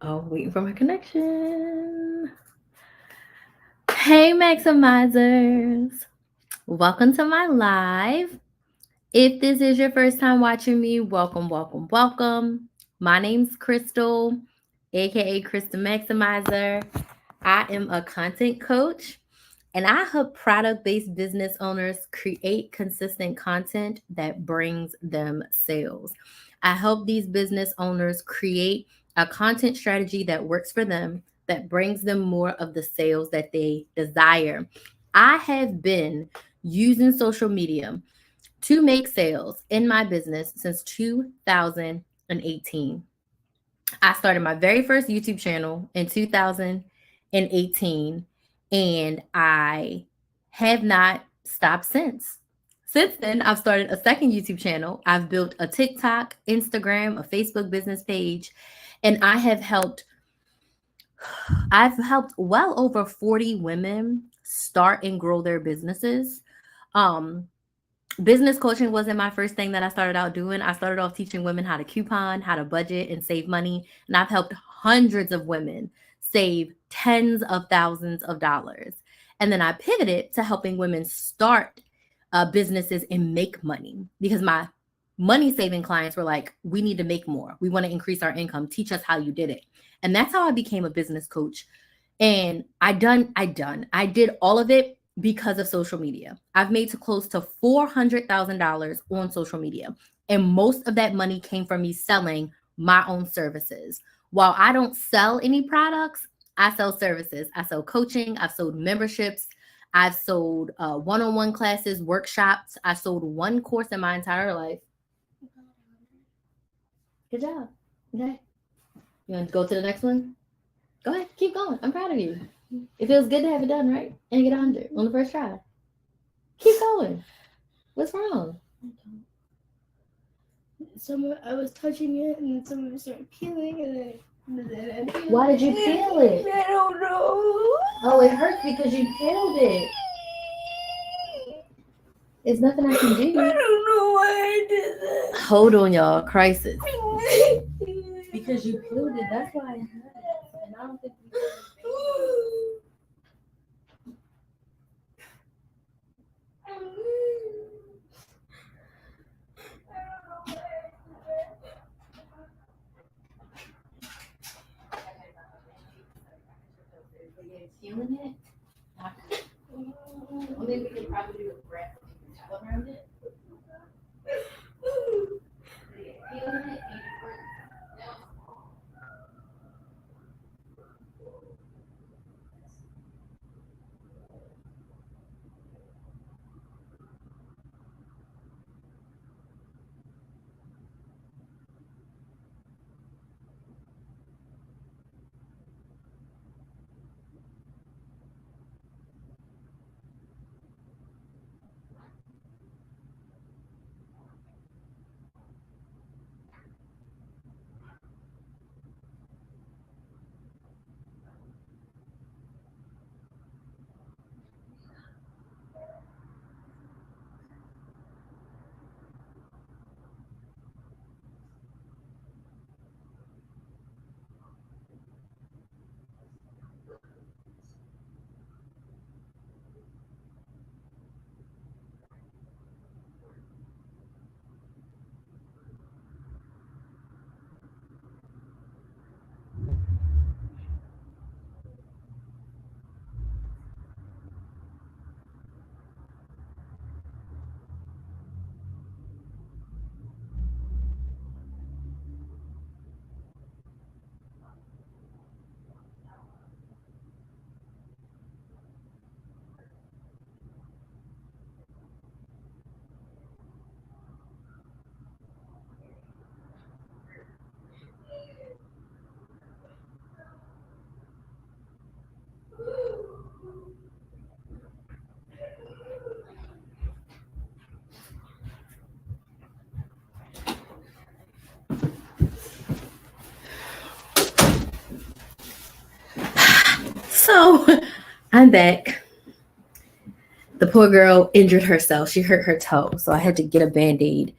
Oh, waiting for my connection. Hey, Maximizers. Welcome to my live. If this is your first time watching me, welcome, welcome, welcome. My name's Crystal, aka Crystal Maximizer. I am a content coach and I help product based business owners create consistent content that brings them sales. I help these business owners create a content strategy that works for them, that brings them more of the sales that they desire. I have been using social media to make sales in my business since 2018. I started my very first YouTube channel in 2018 and I have not stopped since. Since then, I've started a second YouTube channel. I've built a TikTok, Instagram, a Facebook business page, and I've helped well over 40 women start and grow their businesses. Um, Business coaching wasn't my first thing that I started out doing. I started off teaching women how to coupon, how to budget and save money. And I've helped hundreds of women save tens of thousands of dollars. And then I pivoted to helping women start businesses and make money because my money saving clients were like, we need to make more. We want to increase our income. Teach us how you did it. And that's how I became a business coach. And I did all of it because of social media. I've made to close to $400,000 on social media. And most of that money came from me selling my own services. While I don't sell any products, I sell services. I sell coaching, I've sold memberships, I've sold one on one classes, workshops. I sold one course in my entire life. Good job. Okay. You want to go to the next one? Go ahead. Keep going. I'm proud of you. It feels good to have it done, right? And get 100 on the first try. Keep going. What's wrong? I was touching it, and then someone started peeling, and then Why did you peel it? I don't know. Oh, it hurts because you peeled it. There's nothing I can I do. don't know why I did that. Hold on, y'all. Crisis. Because you peeled it. That's why it hurts. And I don't think we feeling it. Well, maybe we could probably do a breath towel around it. Feeling it. So I'm back. The poor girl injured herself. She hurt her toe. So I had to get a band aid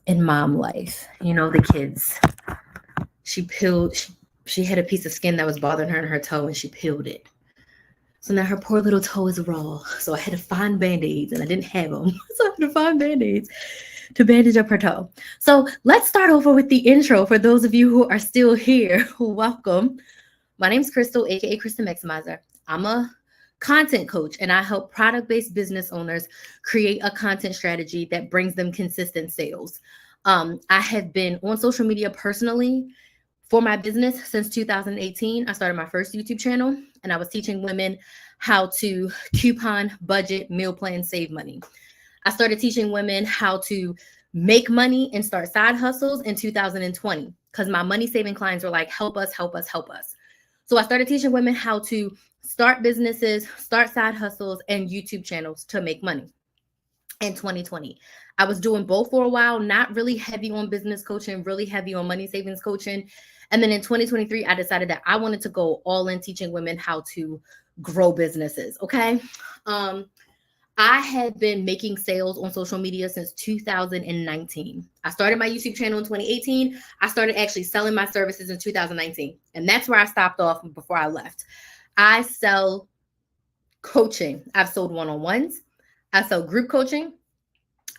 in mom life. You know, the kids. She peeled she had a piece of skin that was bothering her in her toe and she peeled it. So now her poor little toe is raw. So I had to find band-aids and I didn't have them. So I had to find band-aids to bandage up her toe. So let's start over with the intro for those of you who are still here. Welcome. My name's Crystal, aka Kristen Maximizer. I'm a content coach and I help product-based business owners create a content strategy that brings them consistent sales. I have been on social media personally for my business since 2018. I started my first YouTube channel and I was teaching women how to coupon, budget, meal plan, save money. I started teaching women how to make money and start side hustles in 2020 because my money saving clients were like, help us, help us, help us. So I started teaching women how to start businesses, start side hustles, and YouTube channels to make money in 2020. I was doing both for a while, not really heavy on business coaching, really heavy on money savings coaching. And then in 2023, I decided that I wanted to go all in teaching women how to grow businesses. Okay. I had been making sales on social media since 2019. I started my YouTube channel in 2018. I started actually selling my services in 2019. And that's where I stopped off before I left. I sell coaching. I've sold one-on-ones. I sell group coaching.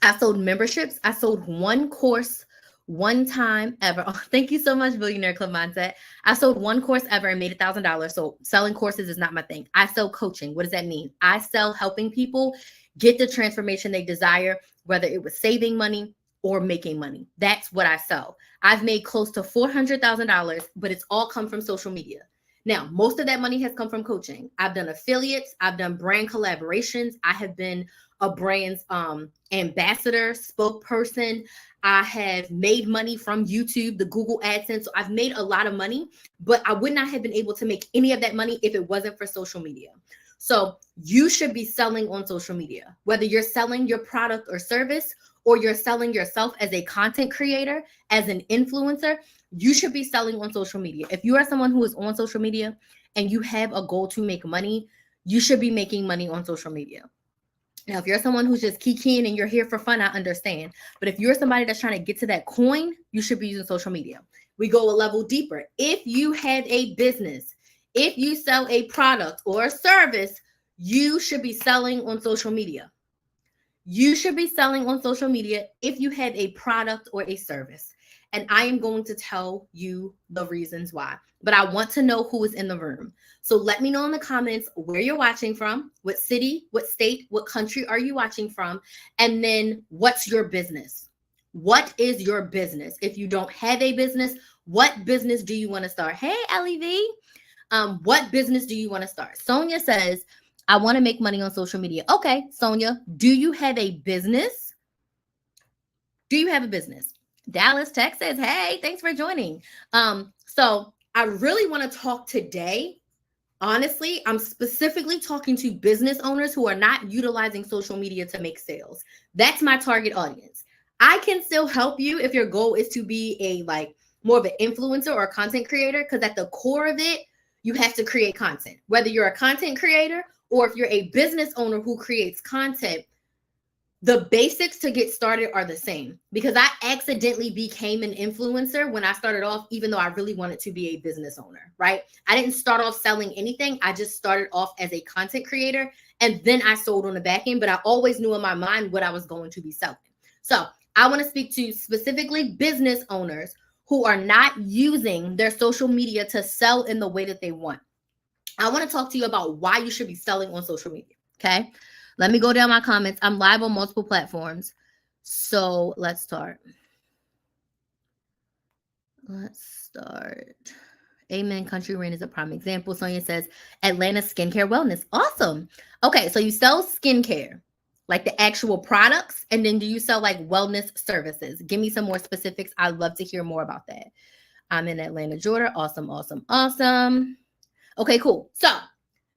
I sold memberships. I sold one course one time ever. Oh, thank you so much, Billionaire Club Mindset. I sold one course ever and made $1,000. So selling courses is not my thing. I sell coaching. What does that mean? I sell helping people get the transformation they desire, whether it was saving money or making money. That's what I sell. I've made close to $400,000, but it's all come from social media. Now, most of that money has come from coaching. I've done affiliates. I've done brand collaborations. I have been a brand's ambassador, spokesperson. I have made money from YouTube, the Google AdSense. So I've made a lot of money, but I would not have been able to make any of that money if it wasn't for social media. So you should be selling on social media, whether you're selling your product or service, or you're selling yourself as a content creator, as an influencer. You should be selling on social media. If you are someone who is on social media and you have a goal to make money, you should be making money on social media. Now, if you're someone who's just kikiing and you're here for fun, I understand. But if you're somebody that's trying to get to that coin, you should be using social media. We go a level deeper. If you have a business, if you sell a product or a service, you should be selling on social media. You should be selling on social media if you have a product or a service. And I am going to tell you the reasons why. But I want to know who is in the room. So let me know in the comments where you're watching from, what city, what state, what country are you watching from, and then what's your business? What is your business? If you don't have a business, what business do you want to start? Hey, LEV, what business do you want to start? Sonia says, I want to make money on social media. Okay, Sonia, do you have a business? Do you have a business? Dallas, Texas. Hey, thanks for joining. So I really want to talk today. Honestly, I'm specifically talking to business owners who are not utilizing social media to make sales. That's my target audience. I can still help you if your goal is to be a more of an influencer or a content creator, because at the core of it, you have to create content. Whether you're a content creator or if you're a business owner who creates content, the basics to get started are the same, because I accidentally became an influencer when I started off, even though I really wanted to be a business owner, right? I didn't start off selling anything. I just started off as a content creator and then I sold on the back end, but I always knew in my mind what I was going to be selling. So I want to speak to specifically business owners who are not using their social media to sell in the way that they want. I want to talk to you about why you should be selling on social media, okay? Let me go down my comments. I'm live on multiple platforms. So let's start. Amen. Country Rain is a prime example. Sonia says, Atlanta skincare wellness. Awesome. Okay, so you sell skincare, like the actual products, and then do you sell like wellness services? Give me some more specifics. I'd love to hear more about that. I'm in Atlanta, Georgia. Awesome, awesome, awesome. Okay, cool. So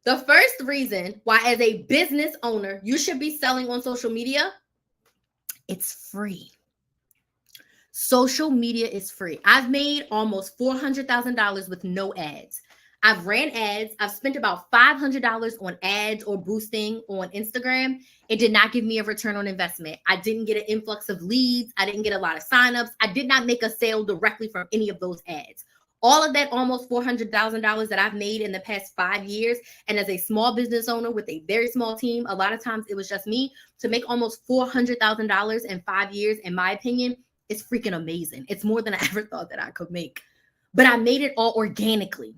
the first reason why, as a business owner, you should be selling on social media, it's free. Social media is free. I've made almost $400,000 with no ads. I've ran ads. I've spent about $500 on ads or boosting on Instagram. It did not give me a return on investment. I didn't get an influx of leads. I didn't get a lot of signups. I did not make a sale directly from any of those ads. All of that almost $400,000 that I've made in the past 5 years. And as a small business owner with a very small team, a lot of times it was just me, to make almost $400,000 in 5 years, in my opinion, is freaking amazing. It's more than I ever thought that I could make. But I made it all organically,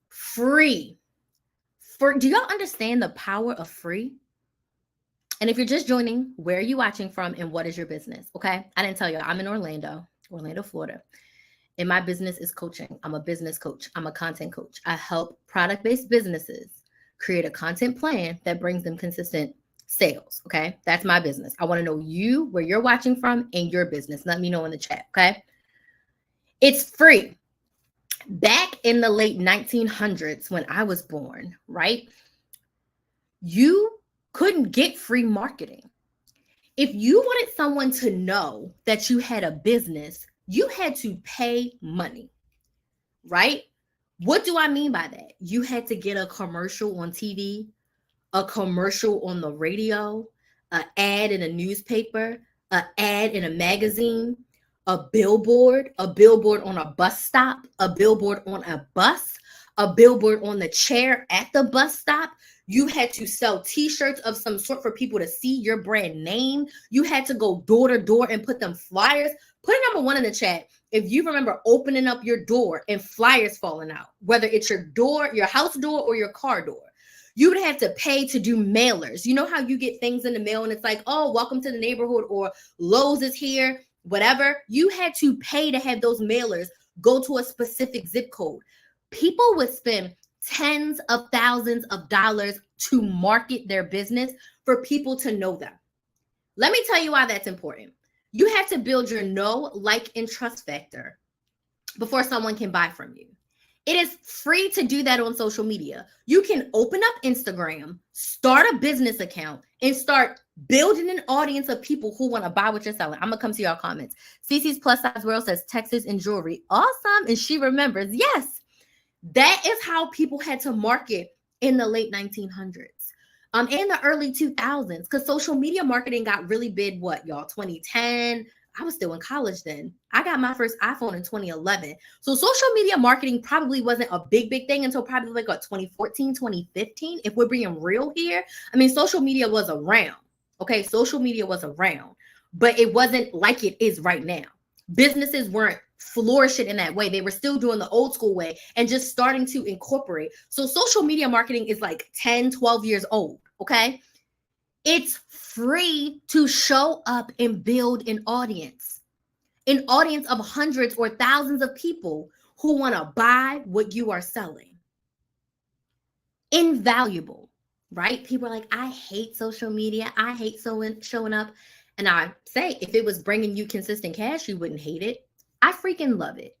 free. Do y'all understand the power of free? And if you're just joining, where are you watching from and what is your business? Okay. I didn't tell you, I'm in Orlando, Florida. And my business is coaching. I'm a business coach. I'm a content coach. I help product-based businesses create a content plan that brings them consistent sales. Okay. That's my business. I want to know you, where you're watching from, and your business. Let me know in the chat. Okay. It's free. Back in the late 1900s, when I was born, right? You couldn't get free marketing. If you wanted someone to know that you had a business, you had to pay money, right? What do I mean by that? You had to get a commercial on TV, a commercial on the radio, an ad in a newspaper, an ad in a magazine, a billboard on a bus stop, a billboard on a bus, a billboard on the chair at the bus stop. You had to sell t-shirts of some sort for people to see your brand name. You had to go door to door and put them flyers. Put a number 1 in the chat if you remember opening up your door and flyers falling out, whether it's your door, your house door, or your car door. You would have to pay to do mailers. You know how you get things in the mail and it's like, oh, welcome to the neighborhood, or Lowe's is here, whatever. You had to pay to have those mailers go to a specific zip code. People would spend tens of thousands of dollars to market their business for people to know them. Let me tell you why that's important. You have to build your know, like, and trust factor before someone can buy from you. It is free to do that on social media. You can open up Instagram, start a business account, and start building an audience of people who want to buy what you're selling. I'm going to come to y'all comments. Cece's Plus Size World says Texas and jewelry. Awesome. And she remembers. Yes, that is how people had to market in the late 1900s. In the early 2000s, because social media marketing got really big, what, y'all, 2010? I was still in college then. I got my first iPhone in 2011. So social media marketing probably wasn't a big thing until probably like 2014, 2015, if we're being real here. I mean, social media was around. Okay, social media was around, but it wasn't like it is right now. Businesses weren't flourishing in that way. They were still doing the old school way and just starting to incorporate. So social media marketing is like 10, 12 years old, okay? It's free to show up and build an audience of hundreds or thousands of people who want to buy what you are selling. Invaluable, right? People are like, I hate social media. I hate showing up. And I say, if it was bringing you consistent cash, you wouldn't hate it. I freaking love it.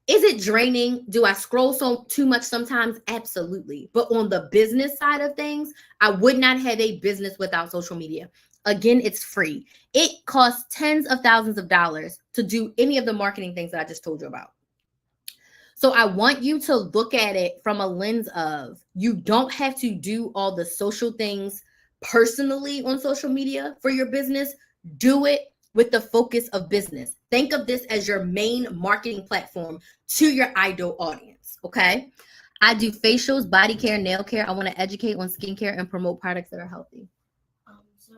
Is it draining? Do I scroll too much sometimes? Absolutely. But on the business side of things, I would not have a business without social media. Again, it's free. It costs tens of thousands of dollars to do any of the marketing things that I just told you about. So I want you to look at it from a lens of, you don't have to do all the social things personally on social media for your business. Do it with the focus of business. Think of this as your main marketing platform to your ideal audience, okay? I do facials, body care, nail care. I want to educate on skincare and promote products that are healthy. So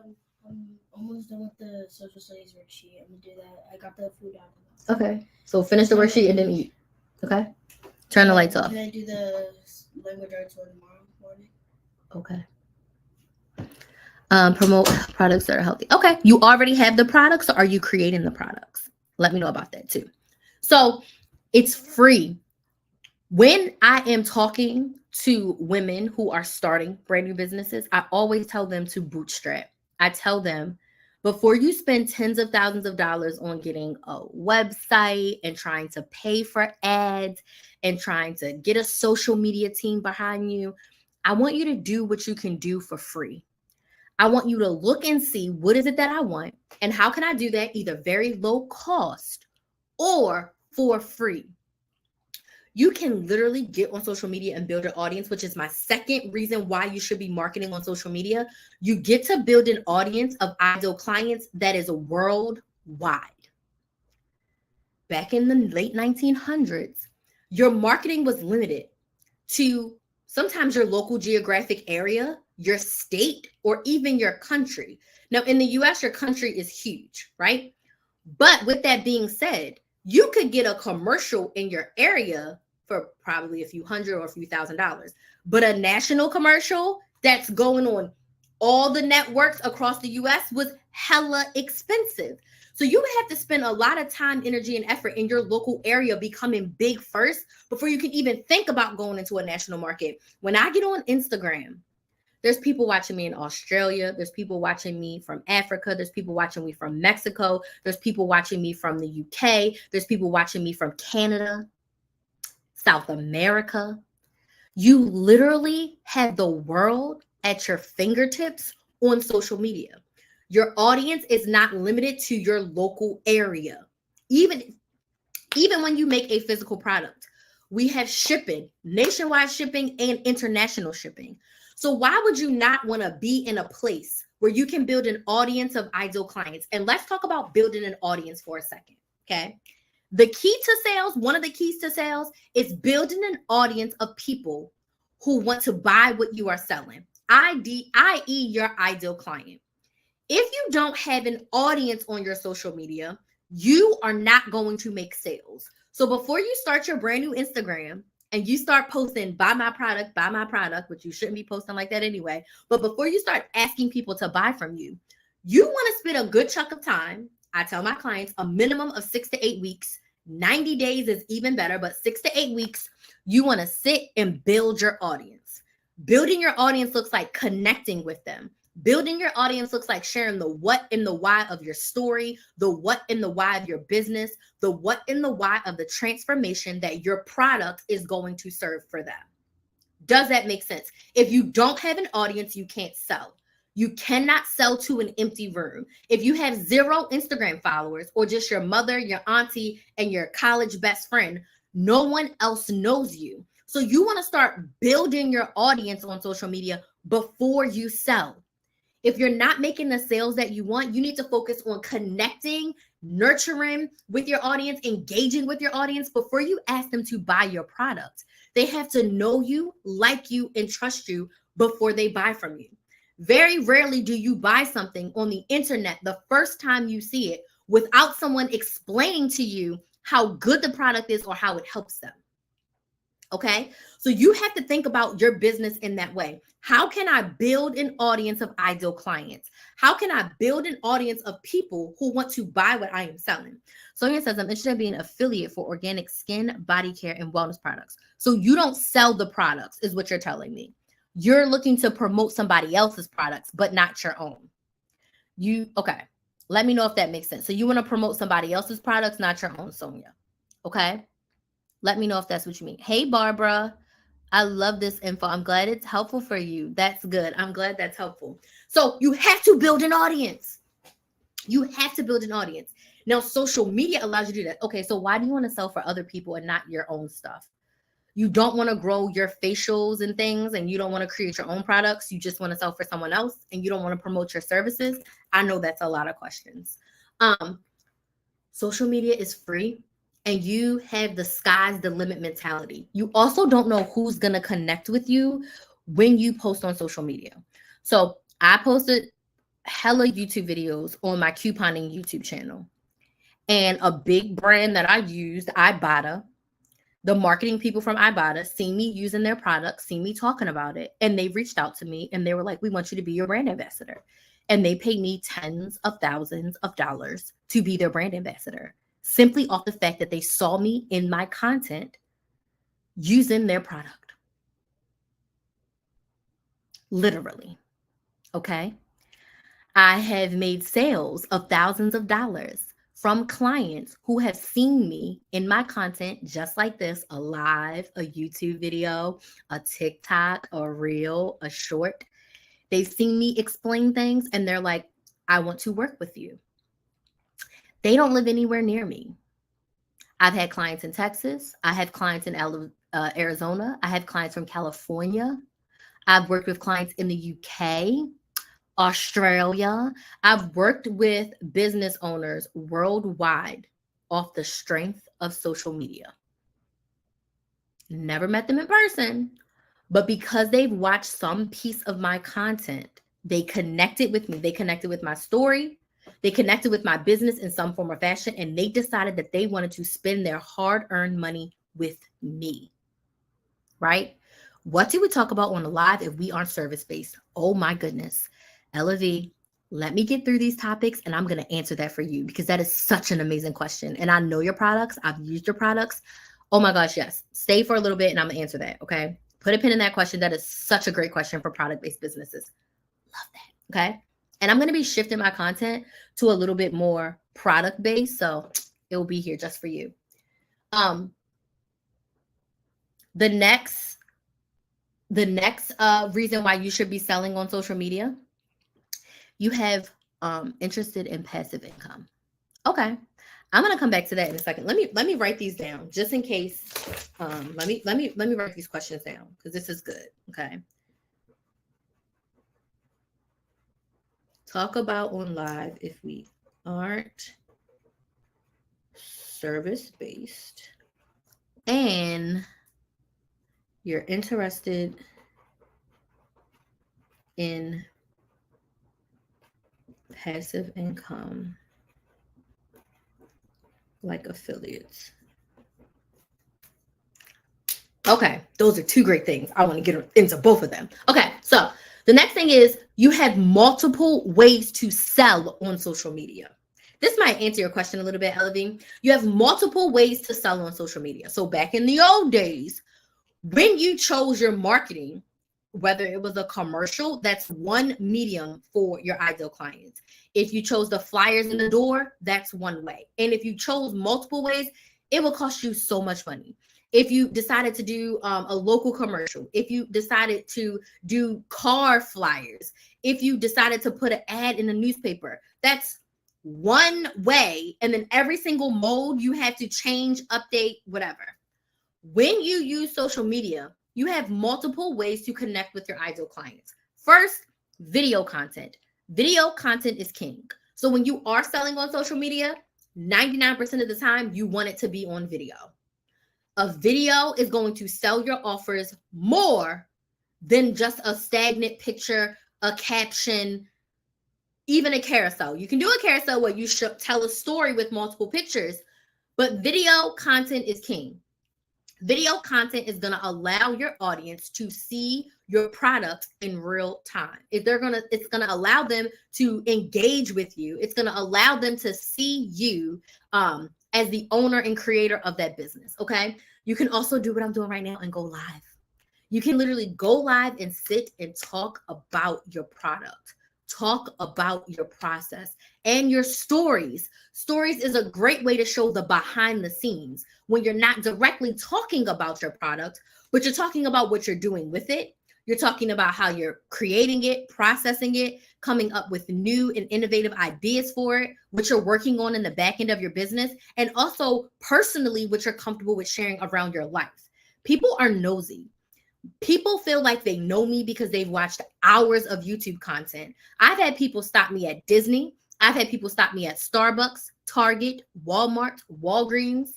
I'm almost done with the social studies worksheet. I'm going to do that. I got the food out. Okay. So finish the worksheet and then eat. Okay? Turn the lights off. Can I do the language arts one tomorrow morning? Okay. Promote products that are healthy. Okay. You already have the products, or are you creating the products? Let me know about that too. So it's free. When I am talking to women who are starting brand new businesses, I always tell them to bootstrap. I tell them, before you spend tens of thousands of dollars on getting a website and trying to pay for ads and trying to get a social media team behind you, I want you to do what you can do for free. I want you to look and see, what is it that I want, and how can I do that either very low cost or for free. You can literally get on social media and build an audience, which is my second reason why you should be marketing on social media. You get to build an audience of ideal clients that is worldwide. Back in the late 1900s, Your marketing was limited to sometimes your local geographic area, your state, or even your country. Now, in the US, your country is huge, right? But with that being said, you could get a commercial in your area for probably a few hundred or a few $1,000s. But a national commercial that's going on all the networks across the US was hella expensive. So you would have to spend a lot of time, energy, and effort in your local area becoming big first before you can even think about going into a national market. When I get on Instagram, there's people watching me in Australia. There's people watching me from Africa. There's people watching me from Mexico. There's people watching me from the UK. There's people watching me from Canada, South America. You literally have the world at your fingertips on social media. Your audience is not limited to your local area. Even when you make a physical product, we have shipping, nationwide shipping and international shipping. So why would you not want to be in a place where you can build an audience of ideal clients? And let's talk about building an audience for a second, okay? The key to sales, one of the keys to sales is building an audience of people who want to buy what you are selling, i.e. your ideal client. If you don't have an audience on your social media, you are not going to make sales. So before you start your brand new Instagram and you start posting buy my product, which you shouldn't be posting like that anyway, but before you start asking people to buy from you, you want to spend a good chunk of time. I tell my clients a minimum of 6 to 8 weeks. 90 days is even better, but 6 to 8 weeks, you want to sit and build your audience. Building your audience looks like connecting with them. Building your audience looks like sharing the what and the why of your story, the what and the why of your business, the what and the why of the transformation that your product is going to serve for them. Does that make sense? If you don't have an audience, you can't sell. You cannot sell to an empty room. If you have 0 Instagram followers or just your mother, your auntie, and your college best friend, no one else knows you. So you want to start building your audience on social media before you sell. If you're not making the sales that you want, you need to focus on connecting, nurturing with your audience, engaging with your audience before you ask them to buy your product. They have to know you, like you, and trust you before they buy from you. Very rarely do you buy something on the internet the first time you see it without someone explaining to you how good the product is or how it helps them. Okay, so you have to think about your business in that way. How can I build an audience of ideal clients? How can I build an audience of people who want to buy what I am selling? Sonia says, I'm interested in being an affiliate for organic skin, body care, and wellness products. So you don't sell the products, is what you're telling me. You're looking to promote somebody else's products, but not your own. Okay, let me know if that makes sense. So you want to promote somebody else's products, not your own, Sonia. Okay. Let me know if that's what you mean. Hey, Barbara. I love this info. I'm glad it's helpful for you. That's good. I'm glad that's helpful. So you have to build an audience. You have to build an audience. Now, social media allows you to do that. Okay, so why do you want to sell for other people and not your own stuff? You don't want to grow your facials and things, and you don't want to create your own products. You just want to sell for someone else, and you don't want to promote your services. I know that's a lot of questions. Social media is free. And you have the sky's the limit mentality. You also don't know who's going to connect with you when you post on social media. So I posted hella YouTube videos on my couponing YouTube channel. And a big brand that I used, Ibotta, the marketing people from Ibotta, see me using their products, see me talking about it. And they reached out to me and they were like, we want you to be your brand ambassador. And they paid me tens of thousands of dollars to be their brand ambassador, simply off the fact that they saw me in my content using their product. Literally. Okay. I have made sales of thousands of dollars from clients who have seen me in my content just like this, a live, a YouTube video, a TikTok, a reel, a short. They've seen me explain things and they're like, I want to work with you. They don't live anywhere near me. I've had clients in Texas. I have clients in Arizona. I have clients from California. I've worked with clients in the UK, Australia. I've worked with business owners worldwide off the strength of social media. never met them in person, but because they've watched some piece of my content, they connected with me. They connected with my story. They connected with my business in some form or fashion, and they decided that they wanted to spend their hard-earned money with me, right? What do we talk about on the live if we aren't service-based? Oh my goodness. Ella V, let me get through these topics and I'm going to answer that for you because that is such an amazing question. And I know your products. I've used your products. Oh my gosh, yes. Stay for a little bit and I'm going to answer that, okay? Put a pin in that question. That is such a great question for product-based businesses. Love that, okay? And I'm going to be shifting my content to a little bit more product-based, so it will be here just for you. The next reason why you should be selling on social media, you have interested in passive income. Okay, I'm gonna come back to that in a second. Let me write these down just in case. Let me write these questions down because this is good. Okay. Talk about on live if we aren't service based and you're interested in passive income like affiliates. Okay, those are two great things. I want to get into both of them. Okay, so the next thing is you have multiple ways to sell on social media. This might answer your question a little bit, Elvie. You have multiple ways to sell on social media. So back in the old days, when you chose your marketing, whether it was a commercial, that's one medium for your ideal clients. If you chose the flyers in the door, that's one way. And if you chose multiple ways, it will cost you so much money. If you decided to do a local commercial, if you decided to do car flyers, if you decided to put an ad in the newspaper, that's one way. And then every single mode you have to change, update, whatever. When you use social media, you have multiple ways to connect with your ideal clients. First, video content. Video content is king. So when you are selling on social media, 99% of the time, you want it to be on video. A video is going to sell your offers more than just a stagnant picture, a caption, even a carousel. You can do a carousel where you tell a story with multiple pictures, but video content is king. Video content is going to allow your audience to see your product in real time. It's going to allow them to engage with you. It's going to allow them to see you as the owner and creator of that business. Okay. You can also do what I'm doing right now and go live. You can literally go live and sit and talk about your product. Talk about your process and your stories. Stories is a great way to show the behind the scenes when you're not directly talking about your product, but you're talking about what you're doing with it. You're talking about how you're creating it, processing it, coming up with new and innovative ideas for it, what you're working on in the back end of your business, and also personally what you're comfortable with sharing around your life. People are nosy. People feel like they know me because they've watched hours of YouTube content. I've had people stop me at Disney. I've had people stop me at Starbucks, Target, Walmart, Walgreens.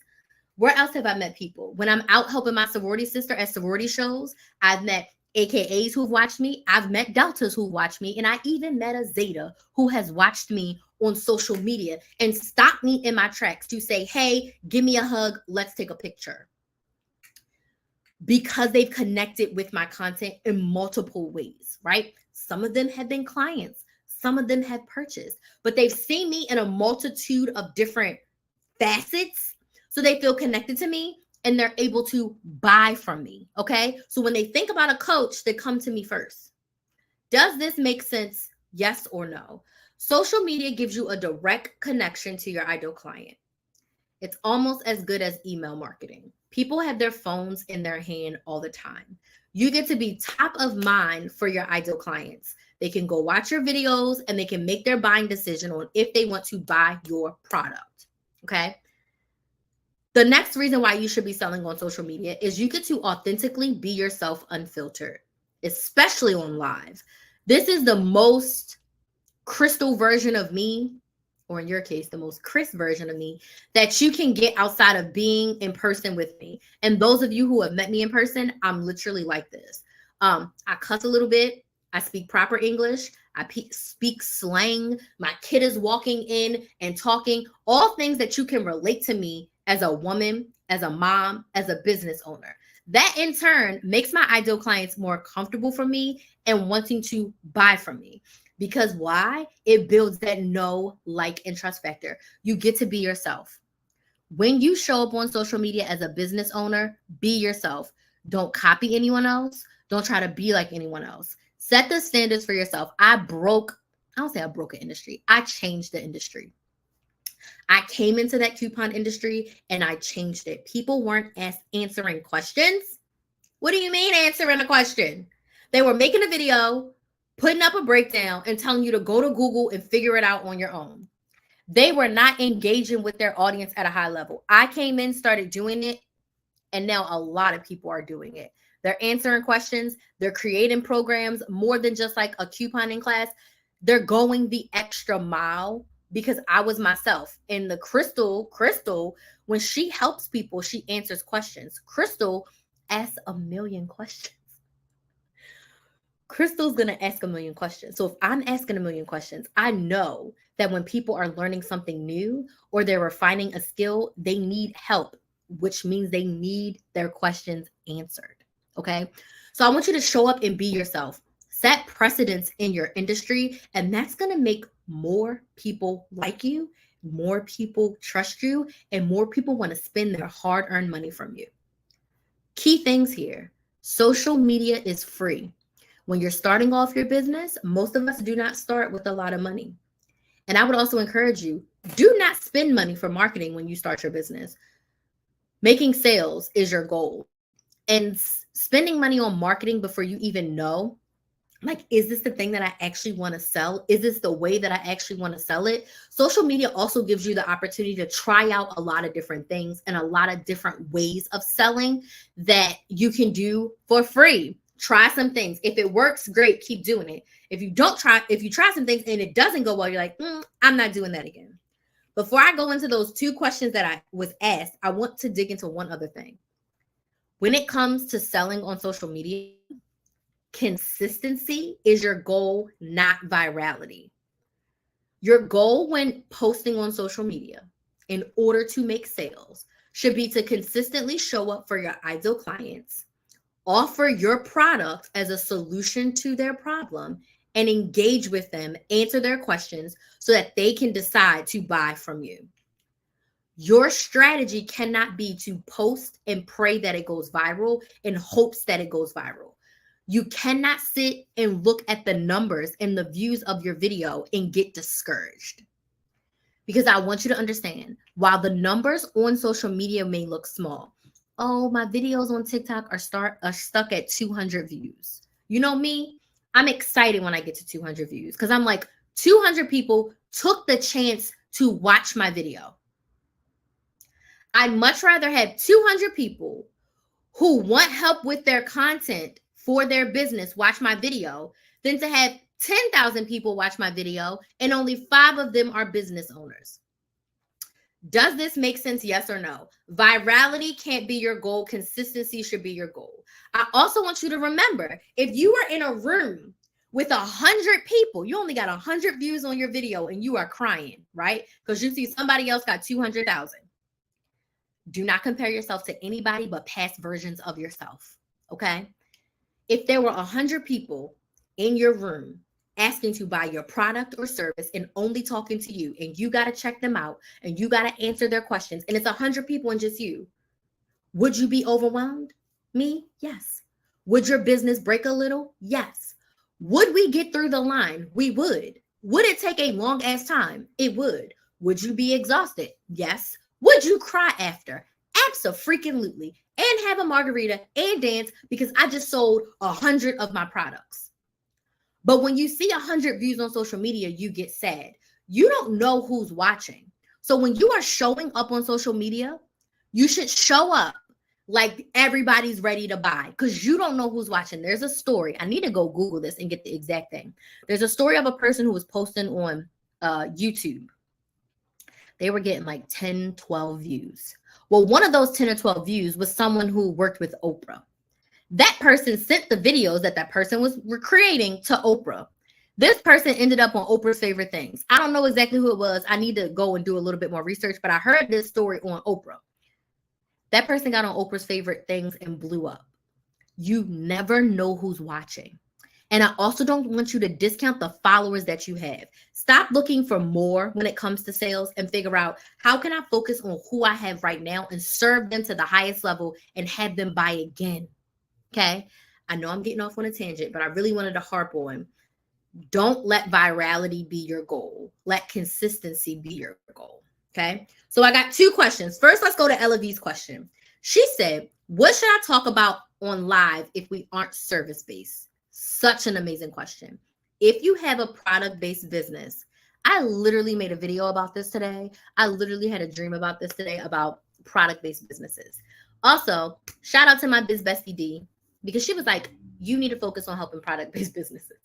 Where else have I met people? When I'm out helping my sorority sister at sorority shows, I've met AKAs who've watched me. I've met Deltas who watch me. And I even met a Zeta who has watched me on social media and stopped me in my tracks to say, hey, give me a hug. Let's take a picture. Because they've connected with my content in multiple ways, right? Some of them have been clients. Some of them have purchased, but they've seen me in a multitude of different facets. So they feel connected to me and they're able to buy from me, okay? So when they think about a coach, they come to me first. Does this make sense? Yes or no? Social media gives you a direct connection to your ideal client. It's almost as good as email marketing. People have their phones in their hand all the time. You get to be top of mind for your ideal clients. They can go watch your videos and they can make their buying decision on if they want to buy your product, okay? The next reason why you should be selling on social media is you get to authentically be yourself unfiltered, especially on live. This is the most crystal version of me or in your case, the most crisp version of me that you can get outside of being in person with me. And those of you who have met me in person, I'm literally like this. I cuss a little bit. I speak proper English. I speak slang. My kid is walking in and talking, all things that you can relate to me as a woman, as a mom, as a business owner. That in turn makes my ideal clients more comfortable for me and wanting to buy from me. Because why? It builds that know, like, and trust factor. You get to be yourself. When you show up on social media as a business owner, be yourself. Don't copy anyone else. Don't try to be like anyone else. Set the standards for yourself. I don't say I broke an industry. I changed the industry. I came into that coupon industry and I changed it. People weren't answering questions. What do you mean answering a question? They were making a video, putting up a breakdown, and telling you to go to Google and figure it out on your own. They were not engaging with their audience at a high level. I came in, started doing it, and now a lot of people are doing it. They're answering questions. They're creating programs more than just like a couponing class. They're going the extra mile because I was myself. And the Crystal, when she helps people, she answers questions. Crystal asks a million questions. Crystal's going to ask a million questions. So if I'm asking a million questions, I know that when people are learning something new or they're refining a skill, they need help, which means they need their questions answered. Okay. So I want you to show up and be yourself. Set precedence in your industry, and that's going to make more people like you, more people trust you, and more people want to spend their hard-earned money from you. Key things here. Social media is free. When you're starting off your business, most of us do not start with a lot of money. And I would also encourage you, do not spend money for marketing when you start your business. Making sales is your goal. And spending money on marketing before you even know, like, is this the thing that I actually want to sell? Is this the way that I actually want to sell it? Social media also gives you the opportunity to try out a lot of different things and a lot of different ways of selling that you can do for free. Try some things. If it works, great, keep doing it. If you try some things and it doesn't go well, you're like, I'm not doing that again. Before I go into those two questions that I was asked, I want to dig into one other thing. When it comes to selling on social media, consistency is your goal, not virality. Your goal when posting on social media in order to make sales should be to consistently show up for your ideal clients, offer your product as a solution to their problem, and engage with them, answer their questions so that they can decide to buy from you. Your strategy cannot be to post and pray that it goes viral in hopes that it goes viral. You cannot sit and look at the numbers and the views of your video and get discouraged. Because I want you to understand, while the numbers on social media may look small, oh, my videos on TikTok are stuck at 200 views. You know me, I'm excited when I get to 200 views because I'm like, 200 people took the chance to watch my video. I'd much rather have 200 people who want help with their content for their business watch my video than to have 10,000 people watch my video and only 5 of them are business owners. Does this make sense? Yes or no? Virality can't be your goal. Consistency should be your goal. I also want you to remember, if you are in a room with 100 people, you only got 100 views on your video and you are crying, right? Because you see somebody else got 200,000. Do not compare yourself to anybody but past versions of yourself, okay? If there were 100 people in your room asking to buy your product or service and only talking to you, and you got to check them out and you got to answer their questions, and it's 100 people and just you, would you be overwhelmed? Me? Yes. Would your business break a little? Yes. Would we get through the line? We would. Would it take a long ass time? It would. Would you be exhausted? Yes. Would you cry after? Abso-freaking-lutely. And have a margarita and dance because I just sold 100 of my products. But when you see 100 views on social media, you get sad. You don't know who's watching. So when you are showing up on social media, you should show up like everybody's ready to buy because you don't know who's watching. There's a story. I need to go Google this and get the exact thing. There's a story of a person who was posting on YouTube. They were getting like 10, 12 views. Well, one of those 10 or 12 views was someone who worked with Oprah. That person sent the videos that person was creating to Oprah. This person ended up on Oprah's favorite things. I don't know exactly who it was. I need to go and do a little bit more research, but I heard this story on Oprah. That person got on Oprah's favorite things and blew up. You never know who's watching. And I also don't want you to discount the followers that you have. Stop looking for more when it comes to sales and figure out how can I focus on who I have right now and serve them to the highest level and have them buy again. Okay. I know I'm getting off on a tangent, but I really wanted to harp on. Don't let virality be your goal. Let consistency be your goal. Okay. So I got two questions. First, let's go to Ella V's question. She said, what should I talk about on live if we aren't service-based? Such an amazing question. If you have a product-based business, I literally made a video about this today. I literally had a dream about this today about product-based businesses. Also, shout out to my biz bestie D, because she was like, you need to focus on helping product-based businesses.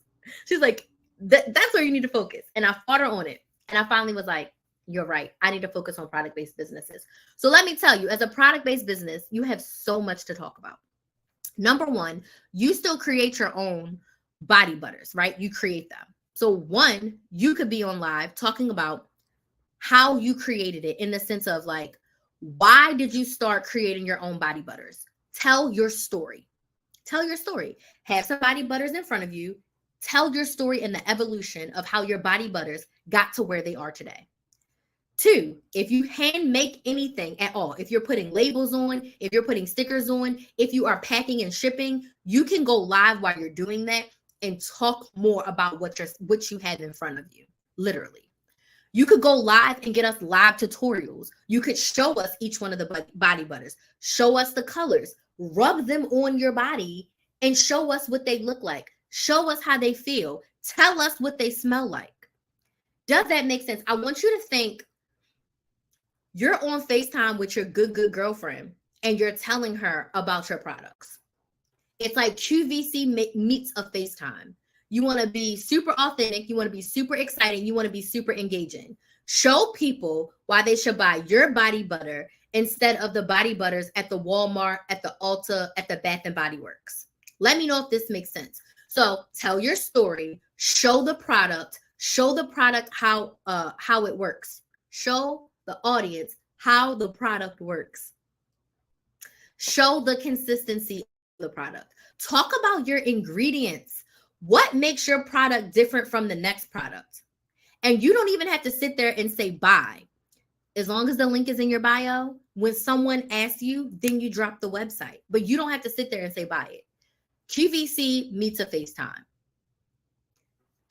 She's like, that's where you need to focus. And I fought her on it. And I finally was like, you're right. I need to focus on product-based businesses. So let me tell you, as a product-based business, you have so much to talk about. Number one, you still create your own body butters, right? You create them. So one, you could be on live talking about how you created it in the sense of like, why did you start creating your own body butters? Tell your story. Tell your story. Have some body butters in front of you. Tell your story and the evolution of how your body butters got to where they are today. Two, if you hand make anything at all, if you're putting labels on, if you're putting stickers on, if you are packing and shipping, you can go live while you're doing that and talk more about what you have in front of you, literally. You could go live and get us live tutorials. You could show us each one of the body butters, show us the colors, rub them on your body and show us what they look like. Show us how they feel. Tell us what they smell like. Does that make sense? I want you to think you're on FaceTime with your good girlfriend and you're telling her about your products. It's like QVC meets a FaceTime. You want to be super authentic. You want to be super exciting. You want to be super engaging. Show people why they should buy your body butter instead of the body butters at the Walmart, at the Ulta, at the Bath and Body Works. Let me know if this makes sense. So tell your story, show the product how it works. Show the audience how the product works. Show the consistency of the product. Talk about your ingredients. What makes your product different from the next product? And you don't even have to sit there and say buy. As long as the link is in your bio, when someone asks you, then you drop the website. But you don't have to sit there and say buy it. QVC meets a FaceTime.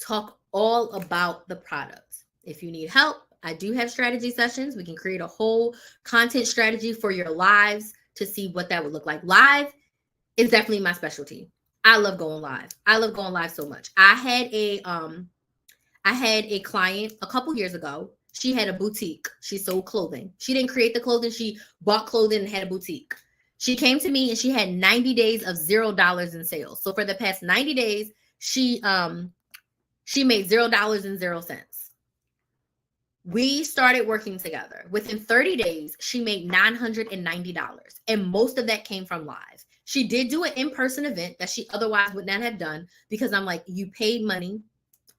Talk all about the product. If you need help, I do have strategy sessions. We can create a whole content strategy for your lives to see what that would look like. Live is definitely my specialty. I love going live. I love going live so much. I had a client a couple years ago. She had a boutique. She sold clothing. She didn't create the clothing. She bought clothing and had a boutique. She came to me and she had 90 days of $0 in sales. So for the past 90 days, she made $0.00. We started working together. Within 30 days, she made $990. And most of that came from live. She did do an in-person event that she otherwise would not have done because I'm like, you paid money,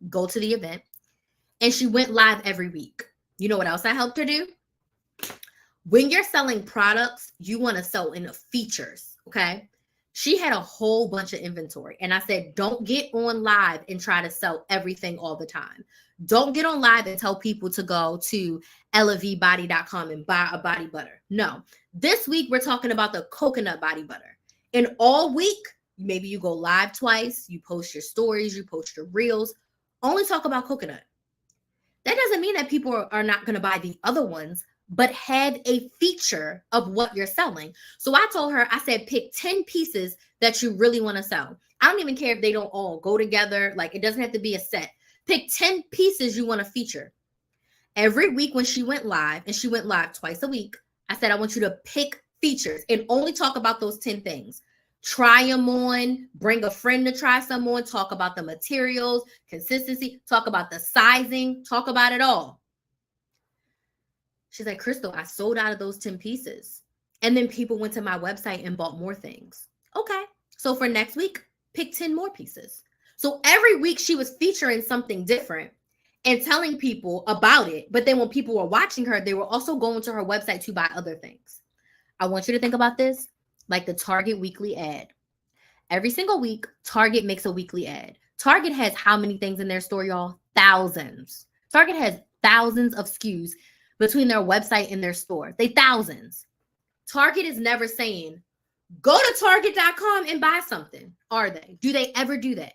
go to the event. And she went live every week. You know what else I helped her do? When you're selling products, you want to sell in features, okay? She had a whole bunch of inventory. And I said, don't get on live and try to sell everything all the time. Don't get on live and tell people to go to ellavbody.com and buy a body butter. No. This week, we're talking about the coconut body butter. And all week, maybe you go live twice, you post your stories, you post your reels, only talk about coconut. That doesn't mean that people are not going to buy the other ones, but have a feature of what you're selling. So I told her, I said, pick 10 pieces that you really want to sell. I don't even care if they don't all go together. Like, it doesn't have to be a set. Pick 10 pieces you want to feature. Every week when she went live, and she went live twice a week, I said, I want you to pick features and only talk about those 10 things. Try them on, bring a friend to try some on, talk about the materials, consistency, talk about the sizing, talk about it all. She's like, Crystal, I sold out of those 10 pieces. And then people went to my website and bought more things. Okay. So for next week, pick 10 more pieces. So every week she was featuring something different and telling people about it. But then when people were watching her, they were also going to her website to buy other things. I want you to think about this like the Target weekly ad. Every single week, Target makes a weekly ad. Target has how many things in their store, y'all? Thousands. Target has thousands of SKUs between their website and their store. They thousands. Target is never saying, go to target.com and buy something, are they? Do they ever do that?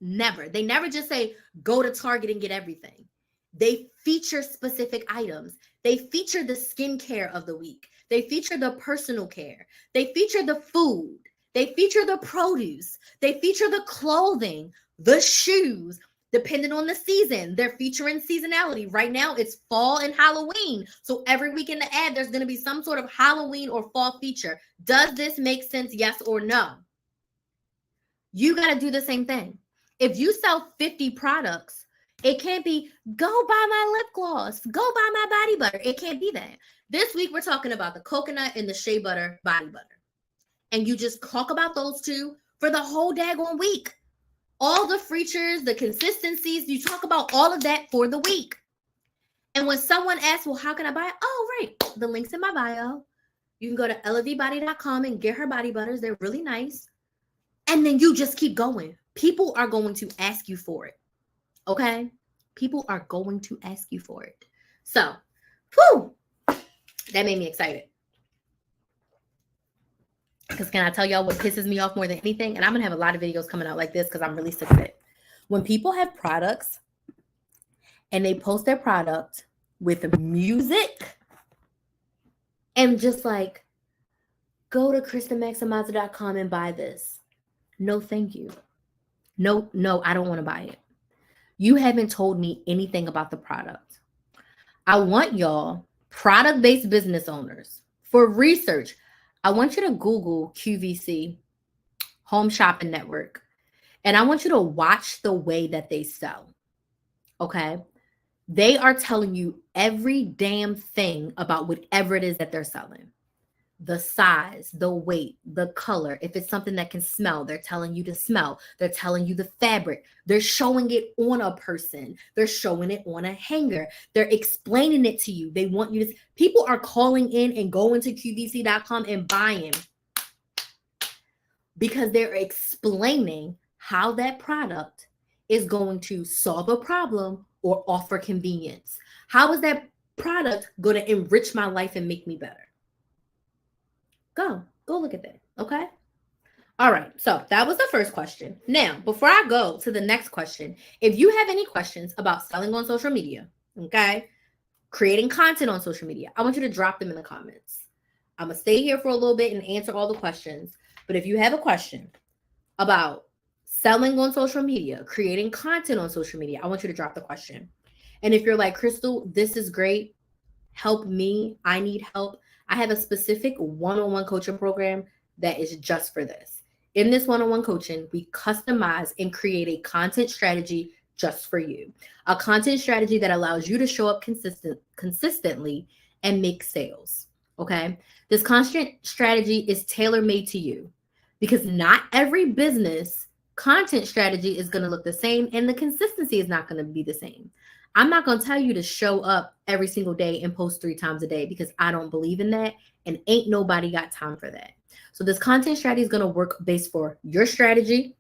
Never. They never just say, go to Target and get everything. They feature specific items. They feature the skincare of the week. They feature the personal care. They feature the food. They feature the produce. They feature the clothing, the shoes, depending on the season. They're featuring seasonality. Right now, it's fall and Halloween. So every week in the ad, there's going to be some sort of Halloween or fall feature. Does this make sense? Yes or no? You got to do the same thing. If you sell 50 products, it can't be, go buy my lip gloss, go buy my body butter. It can't be that. This week, we're talking about the coconut and the shea butter body butter. And you just talk about those two for the whole daggone week. All the features, the consistencies, you talk about all of that for the week. And when someone asks, well, how can I buy it? Oh, right. The link's in my bio. You can go to elevbody.com and get her body butters. They're really nice. And then you just keep going. People are going to ask you for it. Okay? People are going to ask you for it. So, whew, that made me excited. Because can I tell y'all what pisses me off more than anything? And I'm going to have a lot of videos coming out like this because I'm really sick of it. When people have products and they post their product with music and just like, go to KristenMaximizer.com and buy this. No, thank you. No, I don't want to buy it. You haven't told me anything about the product. I want y'all, product-based business owners, for research, I want you to Google QVC, Home Shopping Network, and I want you to watch the way that they sell, okay? They are telling you every damn thing about whatever it is that they're selling. The size, the weight, the color. If it's something that can smell, they're telling you to smell. They're telling you the fabric. They're showing it on a person. They're showing it on a hanger. They're explaining it to you. They want you to, people are calling in and going to QVC.com and buying because they're explaining how that product is going to solve a problem or offer convenience. How is that product going to enrich my life and make me better? Go look at that, okay? All right, so that was the first question. Now, before I go to the next question, if you have any questions about selling on social media, okay, creating content on social media, I want you to drop them in the comments. I'm going to stay here for a little bit and answer all the questions. But if you have a question about selling on social media, creating content on social media, I want you to drop the question. And if you're like, Crystal, this is great, help me, I need help, I have a specific one-on-one coaching program that is just for this. In this one-on-one coaching, we customize and create a content strategy just for you. A content strategy that allows you to show up consistently and make sales, okay? This content strategy is tailor-made to you because not every business content strategy is going to look the same and the consistency is not going to be the same. I'm not going to tell you to show up every single day and post 3 times a day because I don't believe in that and ain't nobody got time for that. So this content strategy is going to work based for your strategy,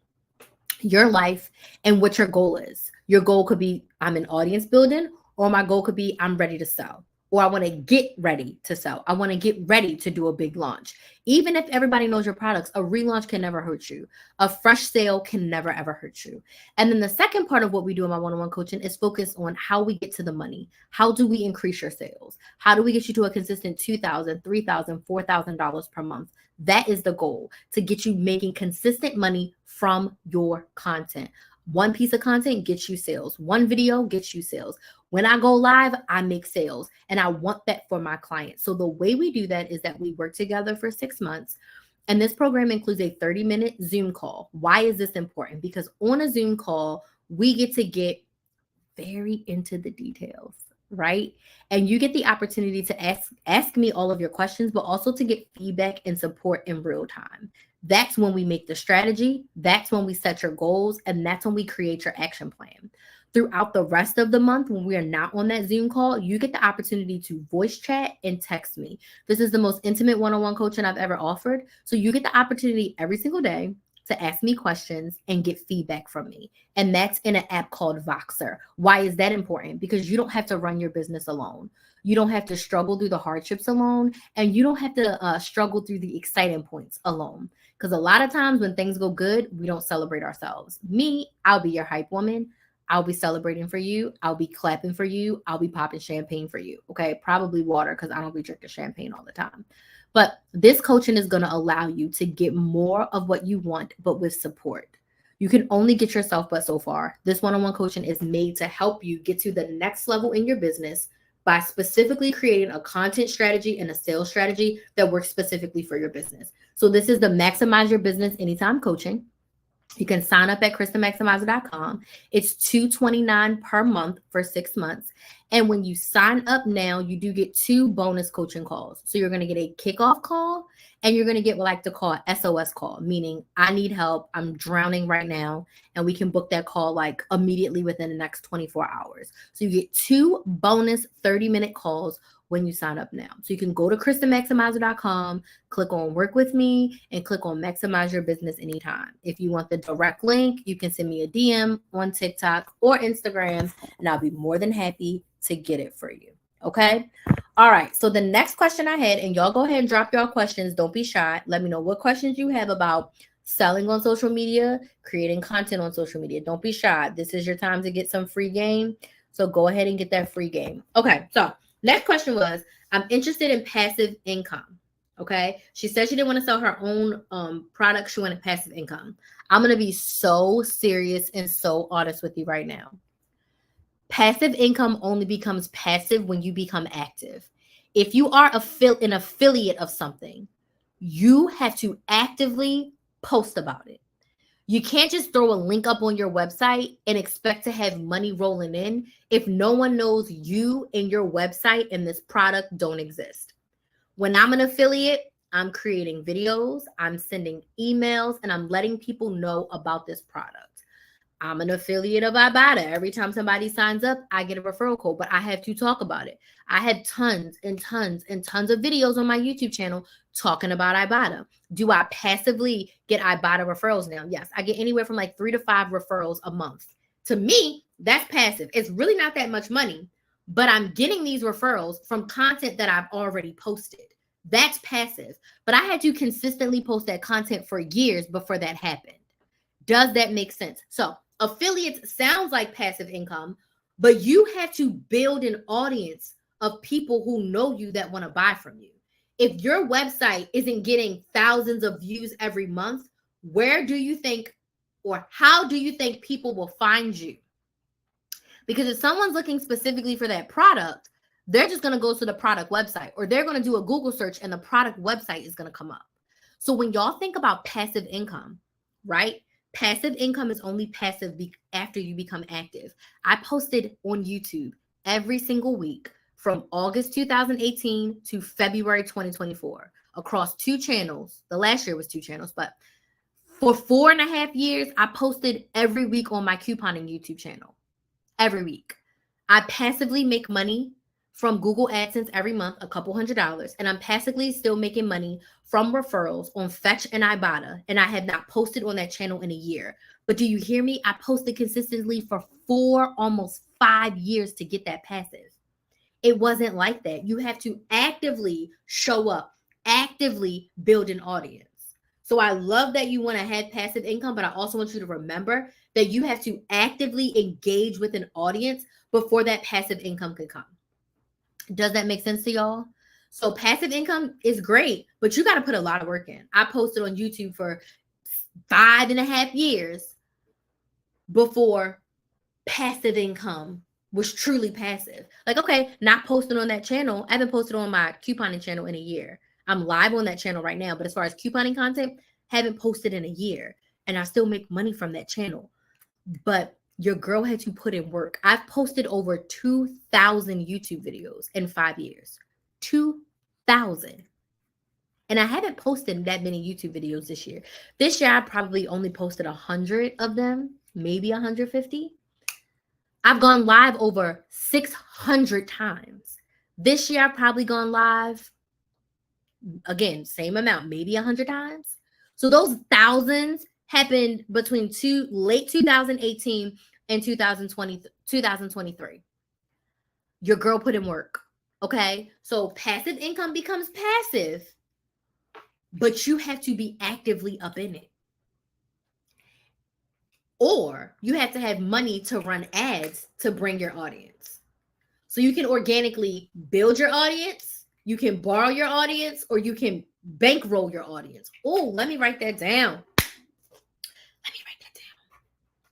your life, and what your goal is. Your goal could be I'm in audience building, or my goal could be I'm ready to sell, or I want to get ready to sell. I want to get ready to do a big launch. Even if everybody knows your products, a relaunch can never hurt you. A fresh sale can never, ever hurt you. And then the second part of what we do in my one-on-one coaching is focus on how we get to the money. How do we increase your sales? How do we get you to a consistent $2,000, $3,000, $4,000 per month? That is the goal, to get you making consistent money from your content. One piece of content gets you sales. One video gets you sales. When I go live, I make sales, and I want that for my clients. So the way we do that is that we work together for 6 months, and this program includes a 30-minute Zoom call. Why is this important? Because on a Zoom call, we get to get very into the details. right? And you get the opportunity to ask me all of your questions, but also to get feedback and support in real time. That's when we make the strategy, that's when we set your goals, and that's when we create your action plan. Throughout the rest of the month, when we are not on that Zoom call, you get the opportunity to voice chat and text me. This is the most intimate one-on-one coaching I've ever offered. So you get the opportunity every single day to ask me questions and get feedback from me. And that's in an app called Voxer. Why is that important? Because you don't have to run your business alone. You don't have to struggle through the hardships alone, and you don't have to struggle through the exciting points alone. Because a lot of times when things go good, we don't celebrate ourselves. Me, I'll be your hype woman. I'll be celebrating for you. I'll be clapping for you. I'll be popping champagne for you. Okay. Probably water because I don't be drinking champagne all the time. But this coaching is going to allow you to get more of what you want, but with support. You can only get yourself but so far. This one-on-one coaching is made to help you get to the next level in your business by specifically creating a content strategy and a sales strategy that works specifically for your business. So this is the Maximize Your Business Anytime coaching. You can sign up at KristenMaximizer.com. It's $229 per month for 6 months. And when you sign up now, you do get 2 bonus coaching calls. So you're going to get a kickoff call and you're going to get what I like to call SOS call, meaning I need help. I'm drowning right now. And we can book that call like immediately within the next 24 hours. So you get 2 bonus 30-minute calls when you sign up now. So you can go to KristenMaximizer.com, click on work with me, and click on maximize your business anytime. If you want the direct link, you can send me a DM on TikTok or Instagram, and I'll be more than happy to get it for you. Okay. All right. So the next question I had, and y'all go ahead and drop your questions. Don't be shy. Let me know what questions you have about selling on social media, creating content on social media. Don't be shy. This is your time to get some free game. So go ahead and get that free game. Okay. So next question was, I'm interested in passive income. Okay. She said she didn't want to sell her own product. She wanted passive income. I'm going to be so serious and so honest with you right now. Passive income only becomes passive when you become active. If you are an affiliate of something, you have to actively post about it. You can't just throw a link up on your website and expect to have money rolling in if no one knows you and your website and this product don't exist. When I'm an affiliate, I'm creating videos, I'm sending emails, and I'm letting people know about this product. I'm an affiliate of Ibotta. Every time somebody signs up, I get a referral code, but I have to talk about it. I had tons and tons and tons of videos on my YouTube channel talking about Ibotta. Do I passively get Ibotta referrals now? Yes, I get anywhere from like 3 to 5 referrals a month. To me, that's passive. It's really not that much money, but I'm getting these referrals from content that I've already posted. That's passive. But I had to consistently post that content for years before that happened. Does that make sense? So affiliates sounds like passive income, but you have to build an audience of people who know you that want to buy from you. If your website isn't getting thousands of views every month, where do you think or how do you think people will find you? Because if someone's looking specifically for that product, they're just going to go to the product website or they're going to do a Google search and the product website is going to come up. So when y'all think about passive income, right? Passive income is only passive after you become active. I posted on YouTube every single week from August 2018 to February 2024 across 2 channels. The last year was 2 channels, but for 4.5 years, I posted every week on my couponing YouTube channel. Every week. I passively make money from Google AdSense every month, a couple $100s, and I'm passively still making money from referrals on Fetch and Ibotta, and I have not posted on that channel in a year. But do you hear me? I posted consistently for 4, almost 5 years to get that passive. It wasn't like that. You have to actively show up, actively build an audience. So I love that you want to have passive income, but I also want you to remember that you have to actively engage with an audience before that passive income can come. Does that make sense to y'all? So passive income is great, but you got to put a lot of work in. I posted on YouTube for 5.5 years before passive income was truly passive. Like, okay, not posting on that channel. I haven't posted on my couponing channel in a year. I'm live on that channel right now, but as far as couponing content, haven't posted in a year. And I still make money from that channel. But Your girl had to put in work. I've posted over 2,000 YouTube videos in 5 years. 2,000. And I haven't posted that many YouTube videos this year. This year, I probably only posted 100 of them, maybe 150. I've gone live over 600 times. This year, I've probably gone live, again, same amount, maybe 100 times. So those thousands happened between late 2018 and 2023. Your girl put in work. Okay. So passive income becomes passive, but you have to be actively up in it. Or you have to have money to run ads to bring your audience. So you can organically build your audience, you can borrow your audience, or you can bankroll your audience. Oh, let me write that down.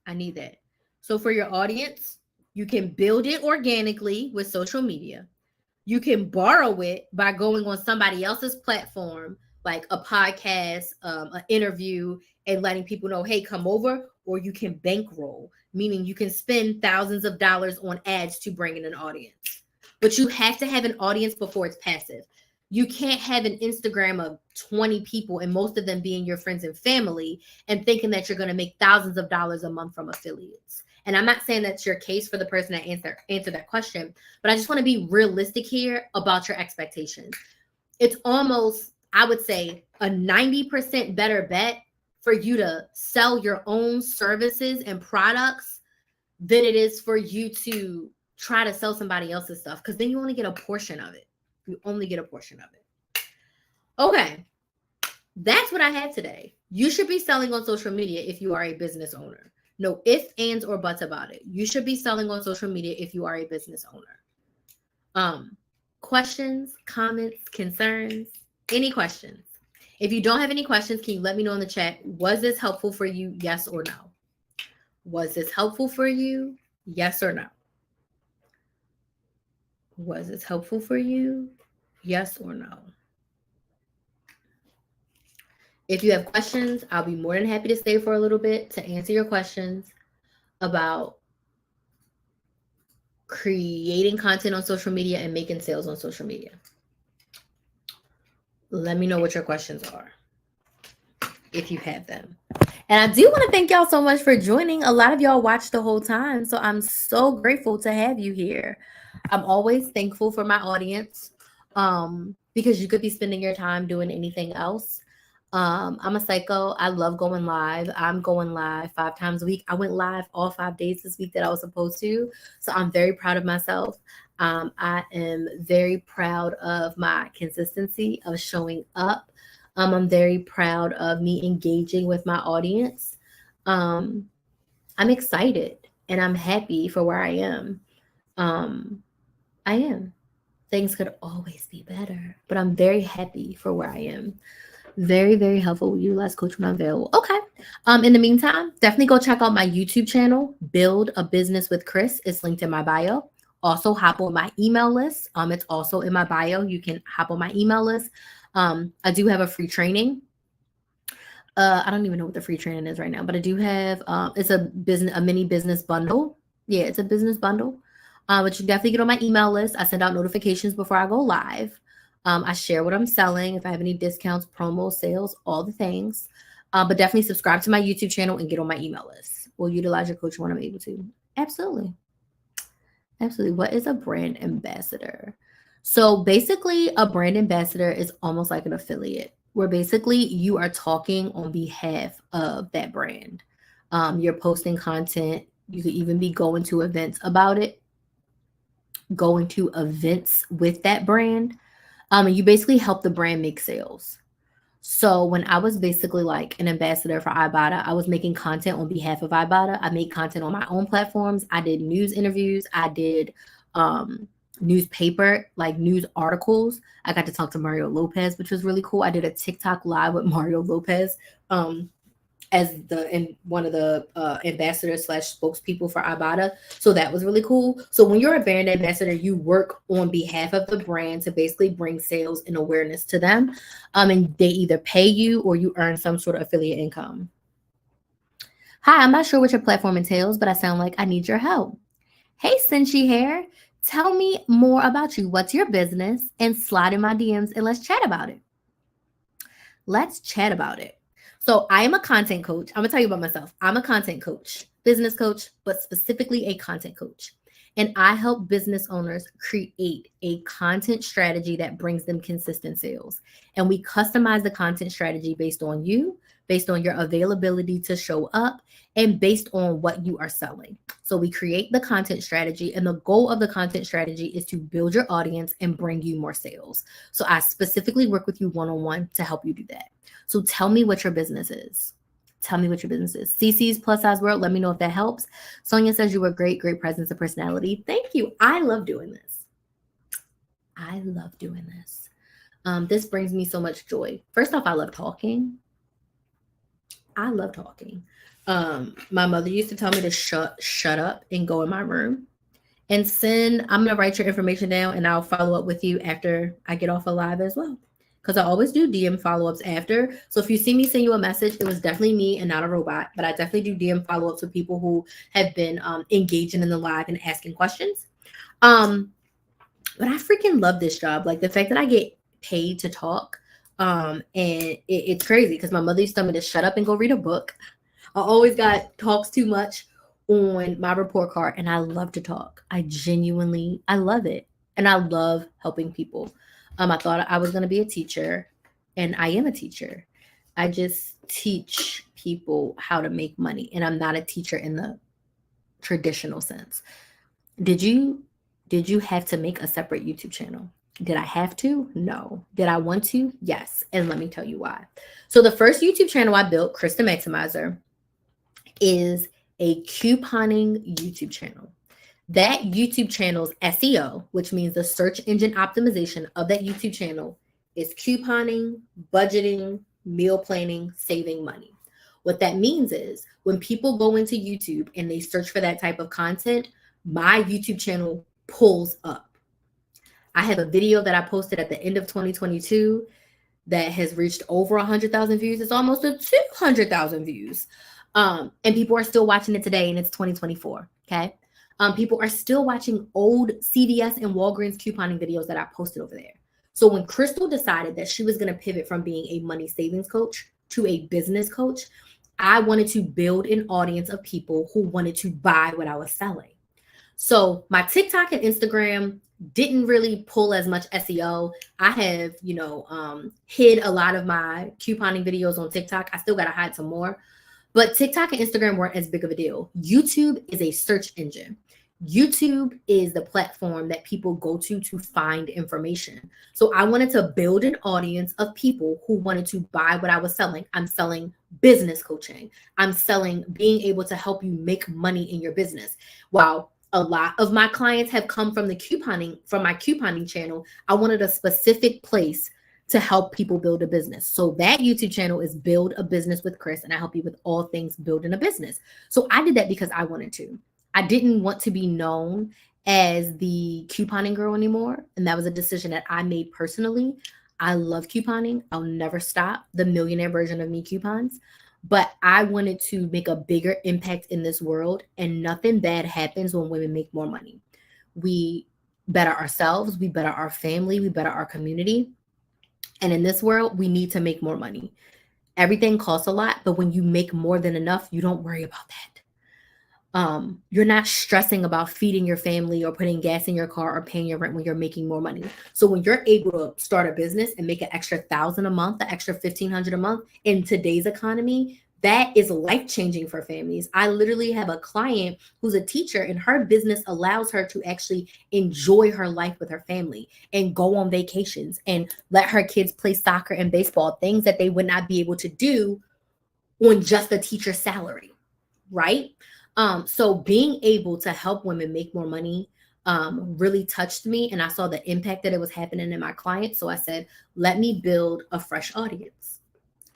I need that. So for your audience, you can build it organically with social media. You can borrow it by going on somebody else's platform, like a podcast, an interview, and letting people know, hey, come over. Or you can bankroll, meaning you can spend thousands of dollars on ads to bring in an audience. But you have to have an audience before it's passive. You can't have an Instagram of 20 people and most of them being your friends and family and thinking that you're going to make thousands of dollars a month from affiliates. And I'm not saying that's your case for the person that answered that question, but I just want to be realistic here about your expectations. It's almost, I would say, a 90% better bet for you to sell your own services and products than it is for you to try to sell somebody else's stuff, because then you only get a portion of it. You only get a portion of it. Okay. That's what I have today. You should be selling on social media if you are a business owner. No ifs, ands, or buts about it. You should be selling on social media if you are a business owner. Questions, comments, concerns, any questions? If you don't have any questions, can you let me know in the chat? Was this helpful for you? Yes or no? Was this helpful for you? Yes or no? Was this helpful for you? Yes or no? If you have questions, I'll be more than happy to stay for a little bit to answer your questions about creating content on social media and making sales on social media. Let me know what your questions are, if you have them. And I do want to thank y'all so much for joining. A lot of y'all watched the whole time, so I'm so grateful to have you here. I'm always thankful for my audience, because you could be spending your time doing anything else. I'm a psycho. I love going live. I'm going live 5 times a week. I went live all 5 days this week that I was supposed to. So I'm very proud of myself. I am very proud of my consistency of showing up. I'm very proud of me engaging with my audience. I'm excited and I'm happy for where I am. I am. Things could always be better, but I'm very happy for where I am. Very, very helpful. Utilize coach when I'm available. Okay. In the meantime, definitely go check out my YouTube channel, Build a Business with Chris. It's linked in my bio. Also hop on my email list. It's also in my bio. You can hop on my email list. I do have a free training. I don't even know what the free training is right now, but I do have, it's a mini business bundle. Yeah, it's a business bundle. But you definitely get on my email list. I send out notifications before I go live. I share what I'm selling, if I have any discounts, promos, sales, all the things. But definitely subscribe to my YouTube channel and get on my email list. We'll utilize your coach when I'm able to. Absolutely. Absolutely. What is a brand ambassador? So basically, a brand ambassador is almost like an affiliate, where basically you are talking on behalf of that brand. You're posting content. You could even be going to events about it, going to events with that brand. And you basically help the brand make sales. So when I was basically like an ambassador for Ibotta, I was making content on behalf of Ibotta. I made content on my own platforms. I did news interviews. I did newspaper, like news articles. I got to talk to Mario Lopez, which was really cool. I did a TikTok live with Mario Lopez as one of the ambassadors / spokespeople for Ibotta. So that was really cool. So when you're a brand ambassador, you work on behalf of the brand to basically bring sales and awareness to them. And they either pay you or you earn some sort of affiliate income. Hi, I'm not sure what your platform entails, but I sound like I need your help. Hey, Cinchi Hair, tell me more about you. What's your business? And slide in my DMs and let's chat about it. Let's chat about it. So, I am a content coach. I'm going to tell you about myself. I'm a content coach, business coach, but specifically a content coach. And I help business owners create a content strategy that brings them consistent sales. And we customize the content strategy based on you, based on your availability to show up, and based on what you are selling. So we create the content strategy, and the goal of the content strategy is to build your audience and bring you more sales. So I specifically work with you one on one to help you do that. So tell me what your business is. Tell me what your business is. CC's Plus Size World. Let me know if that helps. Sonia says you were great, great presence and personality. Thank you. I love doing this. I love doing this. This brings me so much joy. First off, I love talking. I love talking. My mother used to tell me to shut up and go in my room and send. I'm gonna write your information down and I'll follow up with you after I get off a live as well. Because I always do DM follow-ups after. So if you see me send you a message, it was definitely me and not a robot. But I definitely do DM follow-ups with people who have been engaging in the live and asking questions. But I freaking love this job. Like the fact that I get paid to talk. And it's crazy because my mother used to tell me to shut up and go read a book. I always got talks too much on my report card, and I love to talk. I love it, and I love helping people. I thought I was going to be a teacher, and I am a teacher. I just teach people how to make money, and I'm not a teacher in the traditional sense. Did you did you have to make a separate YouTube channel? Did I have to? No. Did I want to? Yes. And let me tell you why. So the first YouTube channel I built, Krista Maximizer, is a couponing YouTube channel. That YouTube channel's SEO, which means the search engine optimization of that YouTube channel, is couponing, budgeting, meal planning, saving money. What that means is when people go into YouTube and they search for that type of content, my YouTube channel pulls up. I have a video that I posted at the end of 2022 that has reached over 100,000 views. It's almost to 200,000 views. And people are still watching it today, and it's 2024. Okay. People are still watching old CVS and Walgreens couponing videos that I posted over there. So when Crystal decided that she was going to pivot from being a money savings coach to a business coach, I wanted to build an audience of people who wanted to buy what I was selling. So my TikTok and Instagram didn't really pull as much SEO. I have, hid a lot of my couponing videos on TikTok. I still got to hide some more. But TikTok and Instagram weren't as big of a deal. YouTube is a search engine. YouTube is the platform that people go to find information. So I wanted to build an audience of people who wanted to buy what I was selling. I'm selling business coaching. I'm selling being able to help you make money in your business. While a lot of my clients have come from my couponing channel, I wanted a specific place to help people build a business. So that YouTube channel is Build a Business with Chris, and I help you with all things building a business. So I did that because I wanted to. I didn't want to be known as the couponing girl anymore. And that was a decision that I made personally. I love couponing. I'll never stop. The millionaire version of me coupons. But I wanted to make a bigger impact in this world. And nothing bad happens when women make more money. We better ourselves. We better our family. We better our community. And in this world, we need to make more money. Everything costs a lot. But when you make more than enough, you don't worry about that. You're not stressing about feeding your family or putting gas in your car or paying your rent when you're making more money. So when you're able to start a business and make an extra 1,000 a month, an extra 1,500 a month in today's economy, that is life-changing for families. I literally have a client who's a teacher, and her business allows her to actually enjoy her life with her family and go on vacations and let her kids play soccer and baseball, things that they would not be able to do on just a teacher's salary, right? So being able to help women make more money really touched me, and I saw the impact that it was happening in my clients. So I said, let me build a fresh audience.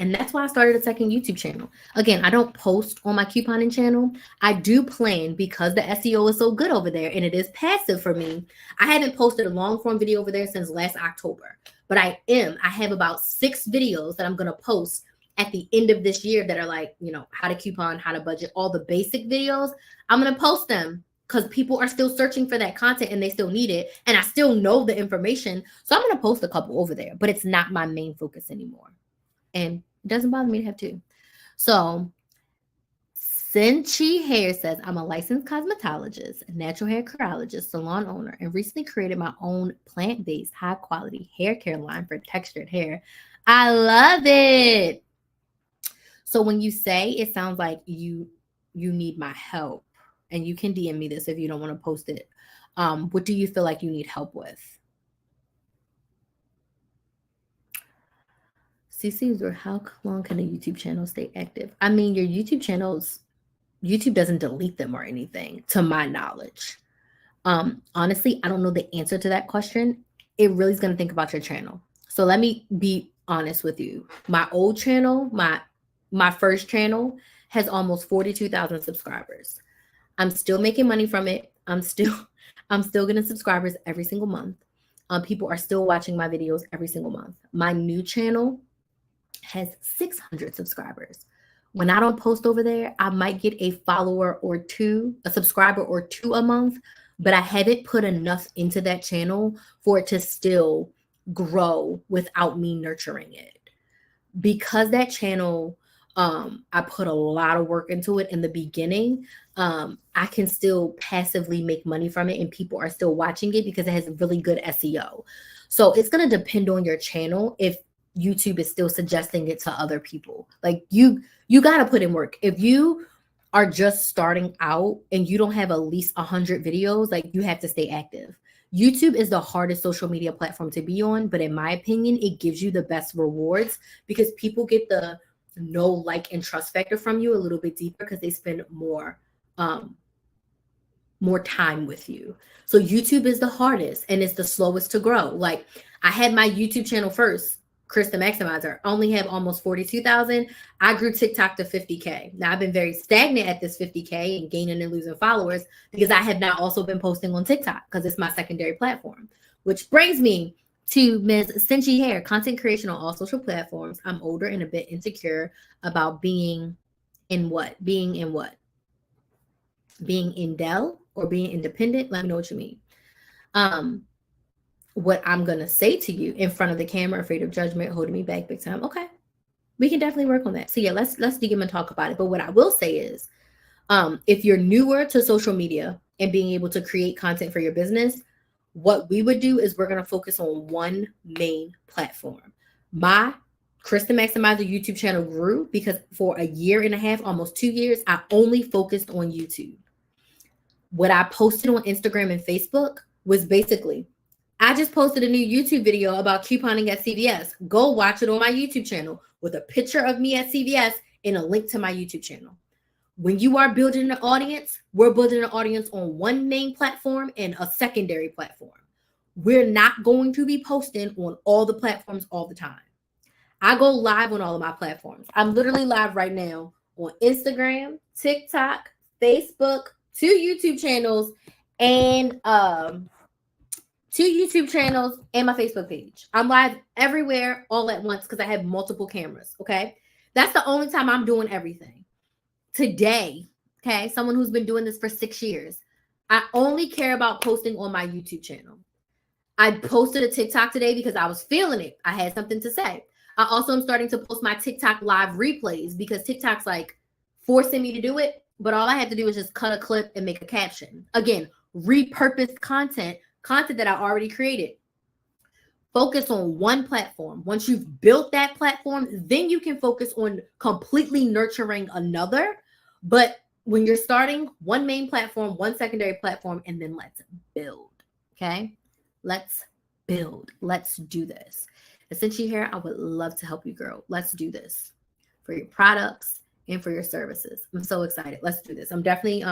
And that's why I started a second YouTube channel. Again, I don't post on my couponing channel. I do plan, because the SEO is so good over there and it is passive for me. I haven't posted a long form video over there since last October, but I have about 6 videos that I'm going to post at the end of this year that are like, how to coupon, how to budget, all the basic videos. I'm going to post them because people are still searching for that content and they still need it. And I still know the information. So I'm going to post a couple over there, but it's not my main focus anymore. And it doesn't bother me to have two. So Cinchi Hair says, I'm a licensed cosmetologist, natural hair curologist, salon owner, and recently created my own plant-based, high-quality hair care line for textured hair. I love it. So when you say it sounds like you need my help, and you can DM me this if you don't want to post it. What do you feel like you need help with? CC, or how long can a YouTube channel stay active? I mean, your YouTube channels, YouTube doesn't delete them or anything, to my knowledge. Honestly, I don't know the answer to that question. It really is going to think about your channel. So let me be honest with you. My old channel, my first channel, has almost 42,000 subscribers. I'm still making money from it. I'm still getting subscribers every single month. People are still watching my videos every single month. My new channel has 600 subscribers. When I don't post over there, I might get a follower or two, a subscriber or two a month, but I haven't put enough into that channel for it to still grow without me nurturing it. Because that channel, I put a lot of work into it in the beginning. I can still passively make money from it, and people are still watching it because it has really good SEO. So it's going to depend on your channel if YouTube is still suggesting it to other people. Like you got to put in work. If you are just starting out and you don't have at least 100 videos, like you have to stay active. YouTube is the hardest social media platform to be on, but in my opinion, it gives you the best rewards because people get the know, like, and trust factor from you a little bit deeper because they spend more time with you. So YouTube is the hardest and it's the slowest to grow. Like I had my YouTube channel first, Chris the Maximizer, only have almost 42,000. I grew TikTok to 50K. Now I've been very stagnant at this 50K and gaining and losing followers because I have not also been posting on TikTok because it's my secondary platform. Which brings me to Ms. Cinchi Hair, content creation on all social platforms. I'm older and a bit insecure about being in what? Being in what? Being in Dell or being independent? Let me know what you mean. What I'm going to say to you in front of the camera, afraid of judgment, holding me back big time. Okay. We can definitely work on that. So yeah, let's dig in and talk about it. But what I will say is, if you're newer to social media and being able to create content for your business, what we would do is we're going to focus on one main platform. My Chris the Maximizer YouTube channel grew because for a year and a half, almost 2 years, I only focused on YouTube. What I posted on Instagram and Facebook was basically, I just posted a new YouTube video about couponing at CVS. Go watch it on my YouTube channel with a picture of me at CVS and a link to my YouTube channel. When you are building an audience, we're building an audience on one main platform and a secondary platform. We're not going to be posting on all the platforms all the time. I go live on all of my platforms. I'm literally live right now on Instagram, TikTok, Facebook, 2 YouTube channels, and my Facebook page. I'm live everywhere all at once because I have multiple cameras. Okay. That's the only time I'm doing everything. Today, okay, someone who's been doing this for 6 years, I only care about posting on my YouTube channel. I posted a TikTok today because I was feeling it. I had something to say. I also am starting to post my TikTok live replays because TikTok's like forcing me to do it. But all I have to do is just cut a clip and make a caption. Again, repurposed content that I already created. Focus on one platform. Once you've built that platform, then you can focus on completely nurturing another. But when you're starting, one main platform, one secondary platform, and then let's build. Okay? Let's build. Let's do this. Essentially here, I would love to help you, girl. Let's do this for your products and for your services. I'm so excited. Let's do this. I'm definitely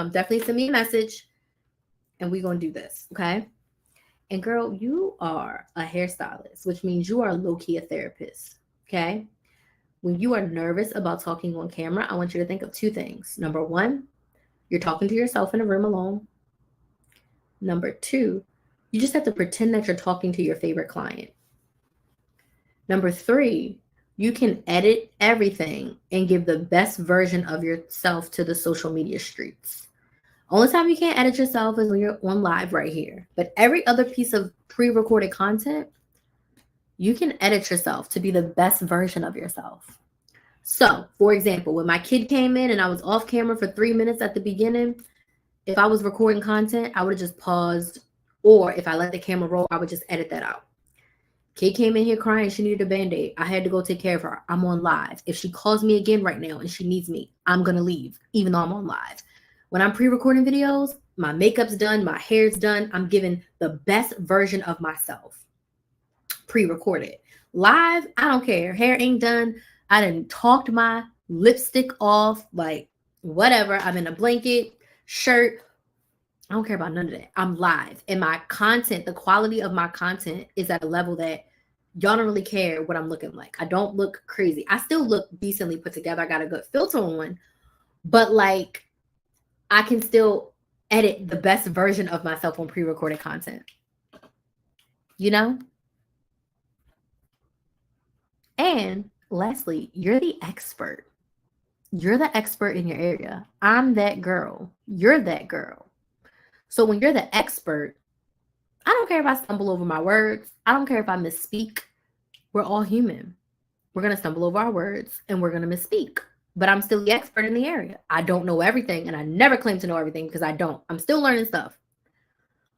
send me a message and we're going to do this. Okay? And girl, you are a hairstylist, which means you are low-key a therapist, okay? When you are nervous about talking on camera, I want you to think of 2 things. Number 1, you're talking to yourself in a room alone. Number 2, you just have to pretend that you're talking to your favorite client. Number 3, you can edit everything and give the best version of yourself to the social media streets. Only time you can't edit yourself is when you're on live right here. But every other piece of pre-recorded content, you can edit yourself to be the best version of yourself. So, for example, when my kid came in and I was off camera for 3 minutes at the beginning, if I was recording content, I would have just paused. Or if I let the camera roll, I would just edit that out. Kid came in here crying. She needed a Band-Aid. I had to go take care of her. I'm on live. If she calls me again right now and she needs me, I'm going to leave, even though I'm on live. When I'm pre-recording videos, my makeup's done, my hair's done. I'm giving the best version of myself. Pre-recorded. Live, I don't care. Hair ain't done. I done talked my lipstick off, like whatever. I'm in a blanket, shirt. I don't care about none of that. I'm live. And my content, the quality of my content is at a level that y'all don't really care what I'm looking like. I don't look crazy. I still look decently put together. I got a good filter on, but like I can still edit the best version of myself on pre-recorded content. You know? And lastly, you're the expert. You're the expert in your area. I'm that girl. You're that girl. So when you're the expert, I don't care if I stumble over my words. I don't care if I misspeak. We're all human. We're going to stumble over our words and we're going to misspeak. But I'm still the expert in the area. I don't know everything, and I never claim to know everything because I don't. I'm still learning stuff.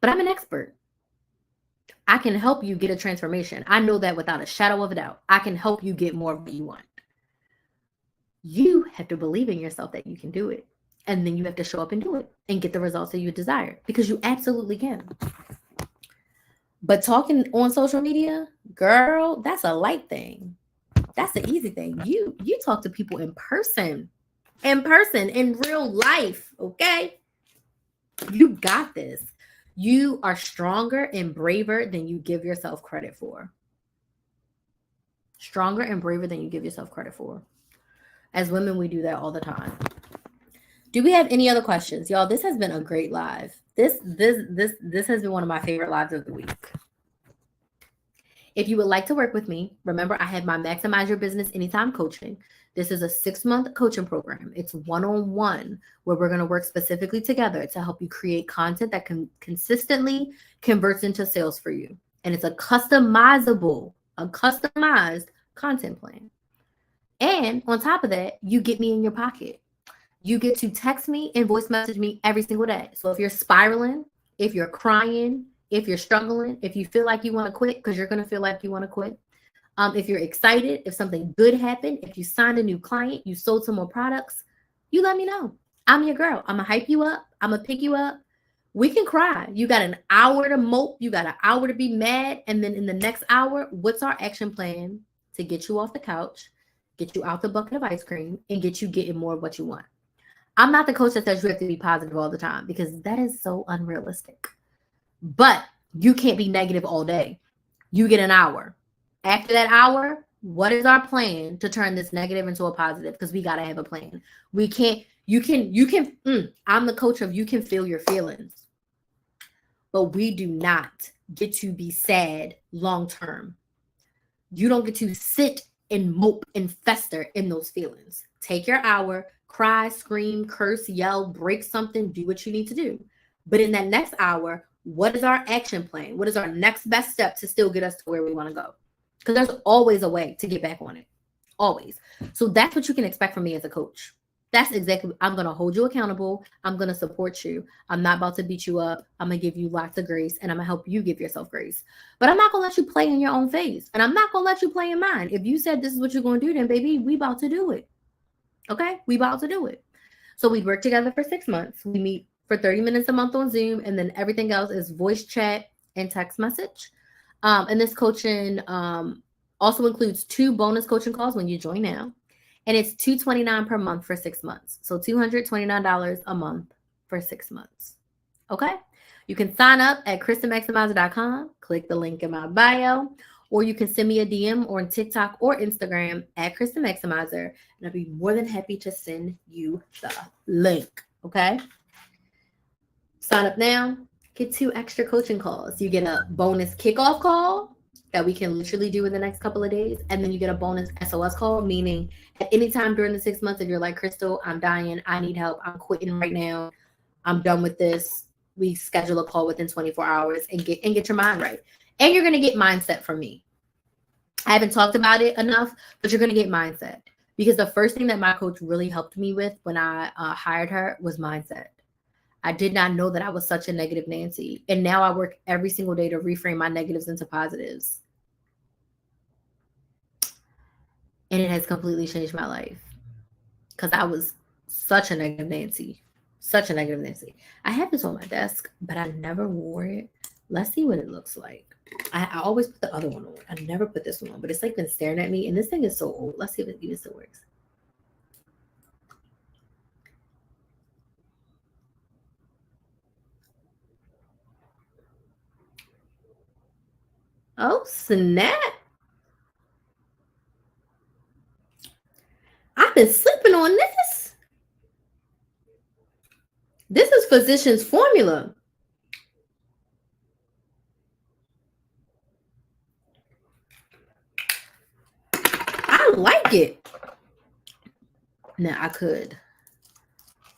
But I'm an expert. I can help you get a transformation. I know that without a shadow of a doubt. I can help you get more of what you want. You have to believe in yourself that you can do it. And then you have to show up and do it and get the results that you desire, because you absolutely can. But talking on social media, girl, that's a light thing. That's the easy thing. You talk to people in person, in real life, okay? You got this. You are stronger and braver than you give yourself credit for. Stronger and braver than you give yourself credit for. As women, we do that all the time. Do we have any other questions? Y'all, this has been a great live. This has been one of my favorite lives of the week. If you would like to work with me, remember I have my Maximize Your Business Anytime coaching. This is a 6-month coaching program. It's one-on-one where we're going to work specifically together to help you create content that can consistently converts into sales for you. And it's a customized content plan. And on top of that, you get me in your pocket. You get to text me and voice message me every single day. So if you're spiraling, if you're crying, if you're struggling, if you feel like you want to quit, because you're going to feel like you want to quit. If you're excited, if something good happened, if you signed a new client, you sold some more products, you let me know. I'm your girl. I'm going to hype you up. I'm going to pick you up. We can cry. You got an hour to mope. You got an hour to be mad. And then in the next hour, what's our action plan to get you off the couch, get you out the bucket of ice cream, and get you getting more of what you want? I'm not the coach that says you have to be positive all the time, because that is so unrealistic. But you can't be negative all day. You get an hour. After that hour, what is our plan to turn this negative into a positive? Because we got to have a plan. We can't, I'm the coach of you can feel your feelings. But we do not get to be sad long term. You don't get to sit and mope and fester in those feelings. Take your hour, cry, scream, curse, yell, break something, do what you need to do. But in that next hour, what is our action plan? What is our next best step to still get us to where we want to go? Because there's always a way to get back on it. Always. So that's what you can expect from me as a coach. That's exactly, I'm going to hold you accountable. I'm going to support you. I'm not about to beat you up. I'm going to give you lots of grace, and I'm going to help you give yourself grace. But I'm not going to let you play in your own face. And I'm not going to let you play in mine. If you said this is what you're going to do, then baby, we about to do it. Okay? We about to do it. So we work together for 6 months. We meet for 30 minutes a month on Zoom, and then everything else is voice chat and text message. And this coaching also includes 2 bonus coaching calls when you join now. And it's $229 per month for 6 months. So $229 a month for 6 months. Okay? You can sign up at KristenMaximizer.com. Click the link in my bio. Or you can send me a DM on TikTok or Instagram at Kristen Maximizer. And I'll be more than happy to send you the link. Okay? Sign up now. Get 2 extra coaching calls. You get a bonus kickoff call that we can literally do in the next couple of days. And then you get a bonus SOS call, meaning at any time during the 6 months, if you're like, Crystal, I'm dying, I need help, I'm quitting right now, I'm done with this, we schedule a call within 24 hours and get your mind right. And you're gonna get mindset from me. I haven't talked about it enough, but you're gonna get mindset. Because the first thing that my coach really helped me with when I hired her was mindset. I did not know that I was such a negative Nancy. And now I work every single day to reframe my negatives into positives. And it has completely changed my life. Because I was such a negative Nancy. Such a negative Nancy. I have this on my desk, but I never wore it. Let's see what it looks like. I always put the other one on. I never put this one on, but it's like been staring at me. And this thing is so old. Let's see if it even still works. Oh, snap. I've been sleeping on this. This is Physicians Formula. I like it. Now I could.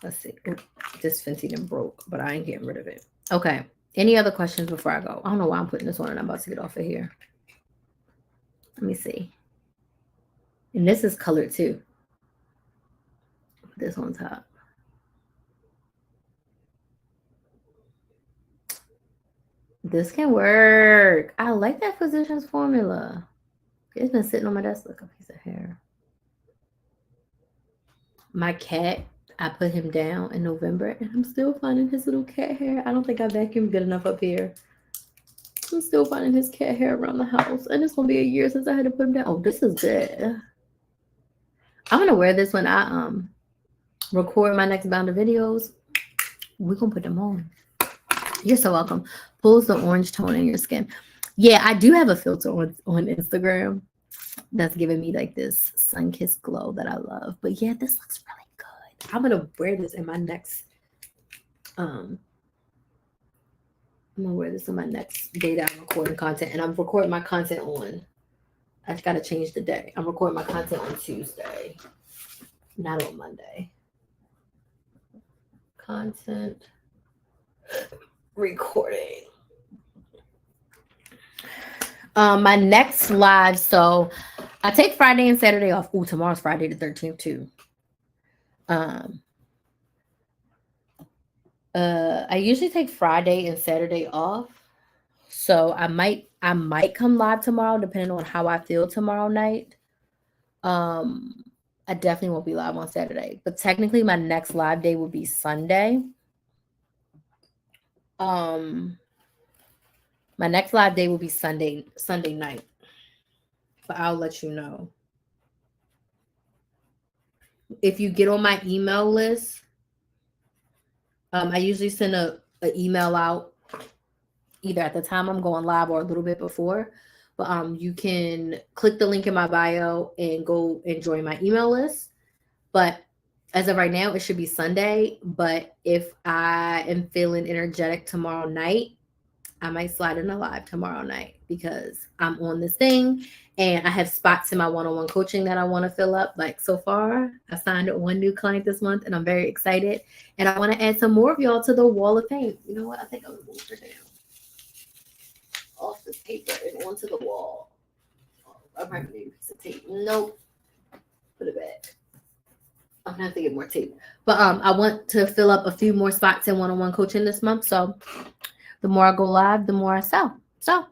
Let's see. Oop, this Fenty done broke, but I ain't getting rid of it. Okay. Any other questions before I go? I don't know why I'm putting this on and I'm about to get off of here. Let me see. And this is colored too. Put this on top. This can work. I like that Physicians Formula. It's been sitting on my desk like a piece of hair. My cat, I put him down in November and I'm still finding his little cat hair. I don't think I vacuumed good enough up here. I'm still finding his cat hair around the house. And it's going to be a year since I had to put him down. Oh, this is good. I'm going to wear this when I record my next bound of videos. We're going to put them on. You're so welcome. Pulls the orange tone in your skin. Yeah, I do have a filter on Instagram that's giving me like this sun-kissed glow that I love. But yeah, this looks really good. I'm gonna wear this in my next I'm gonna wear this on my next day that I'm recording content. And I'm recording my content on, I just gotta change the day. I'm recording my content on Tuesday, not on Monday. Content recording. My next live, so I take Friday and Saturday off. Ooh, tomorrow's Friday the 13th too. I usually take Friday and Saturday off. So I might come live tomorrow depending on how I feel tomorrow night. I definitely won't be live on Saturday, but technically my next live day will be Sunday. My next live day will be Sunday night. But I'll let you know. If you get on my email list, I usually send an email out either at the time I'm going live or a little bit before. But you can click the link in my bio and go and join my email list. But as of right now, it should be Sunday. But if I am feeling energetic tomorrow night, I might slide in a live tomorrow night because I'm on this thing and I have spots in my one-on-one coaching that I want to fill up. Like so far, I signed one new client this month and I'm very excited. And I want to add some more of y'all to the wall of fame. You know what? I think I'm going to move her down off this paper and onto the wall. I might need a piece of tape. Nope. Put it back. I'm gonna have to get more tape. But I want to fill up a few more spots in one-on-one coaching this month. So the more I go live, the more I sell. So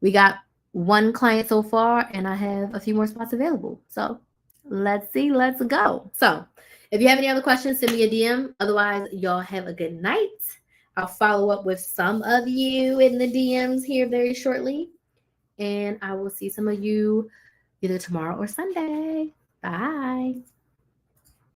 we got one client so far, and I have a few more spots available. So let's see. Let's go. So if you have any other questions, send me a DM. Otherwise, y'all have a good night. I'll follow up with some of you in the DMs here very shortly. And I will see some of you either tomorrow or Sunday. Bye.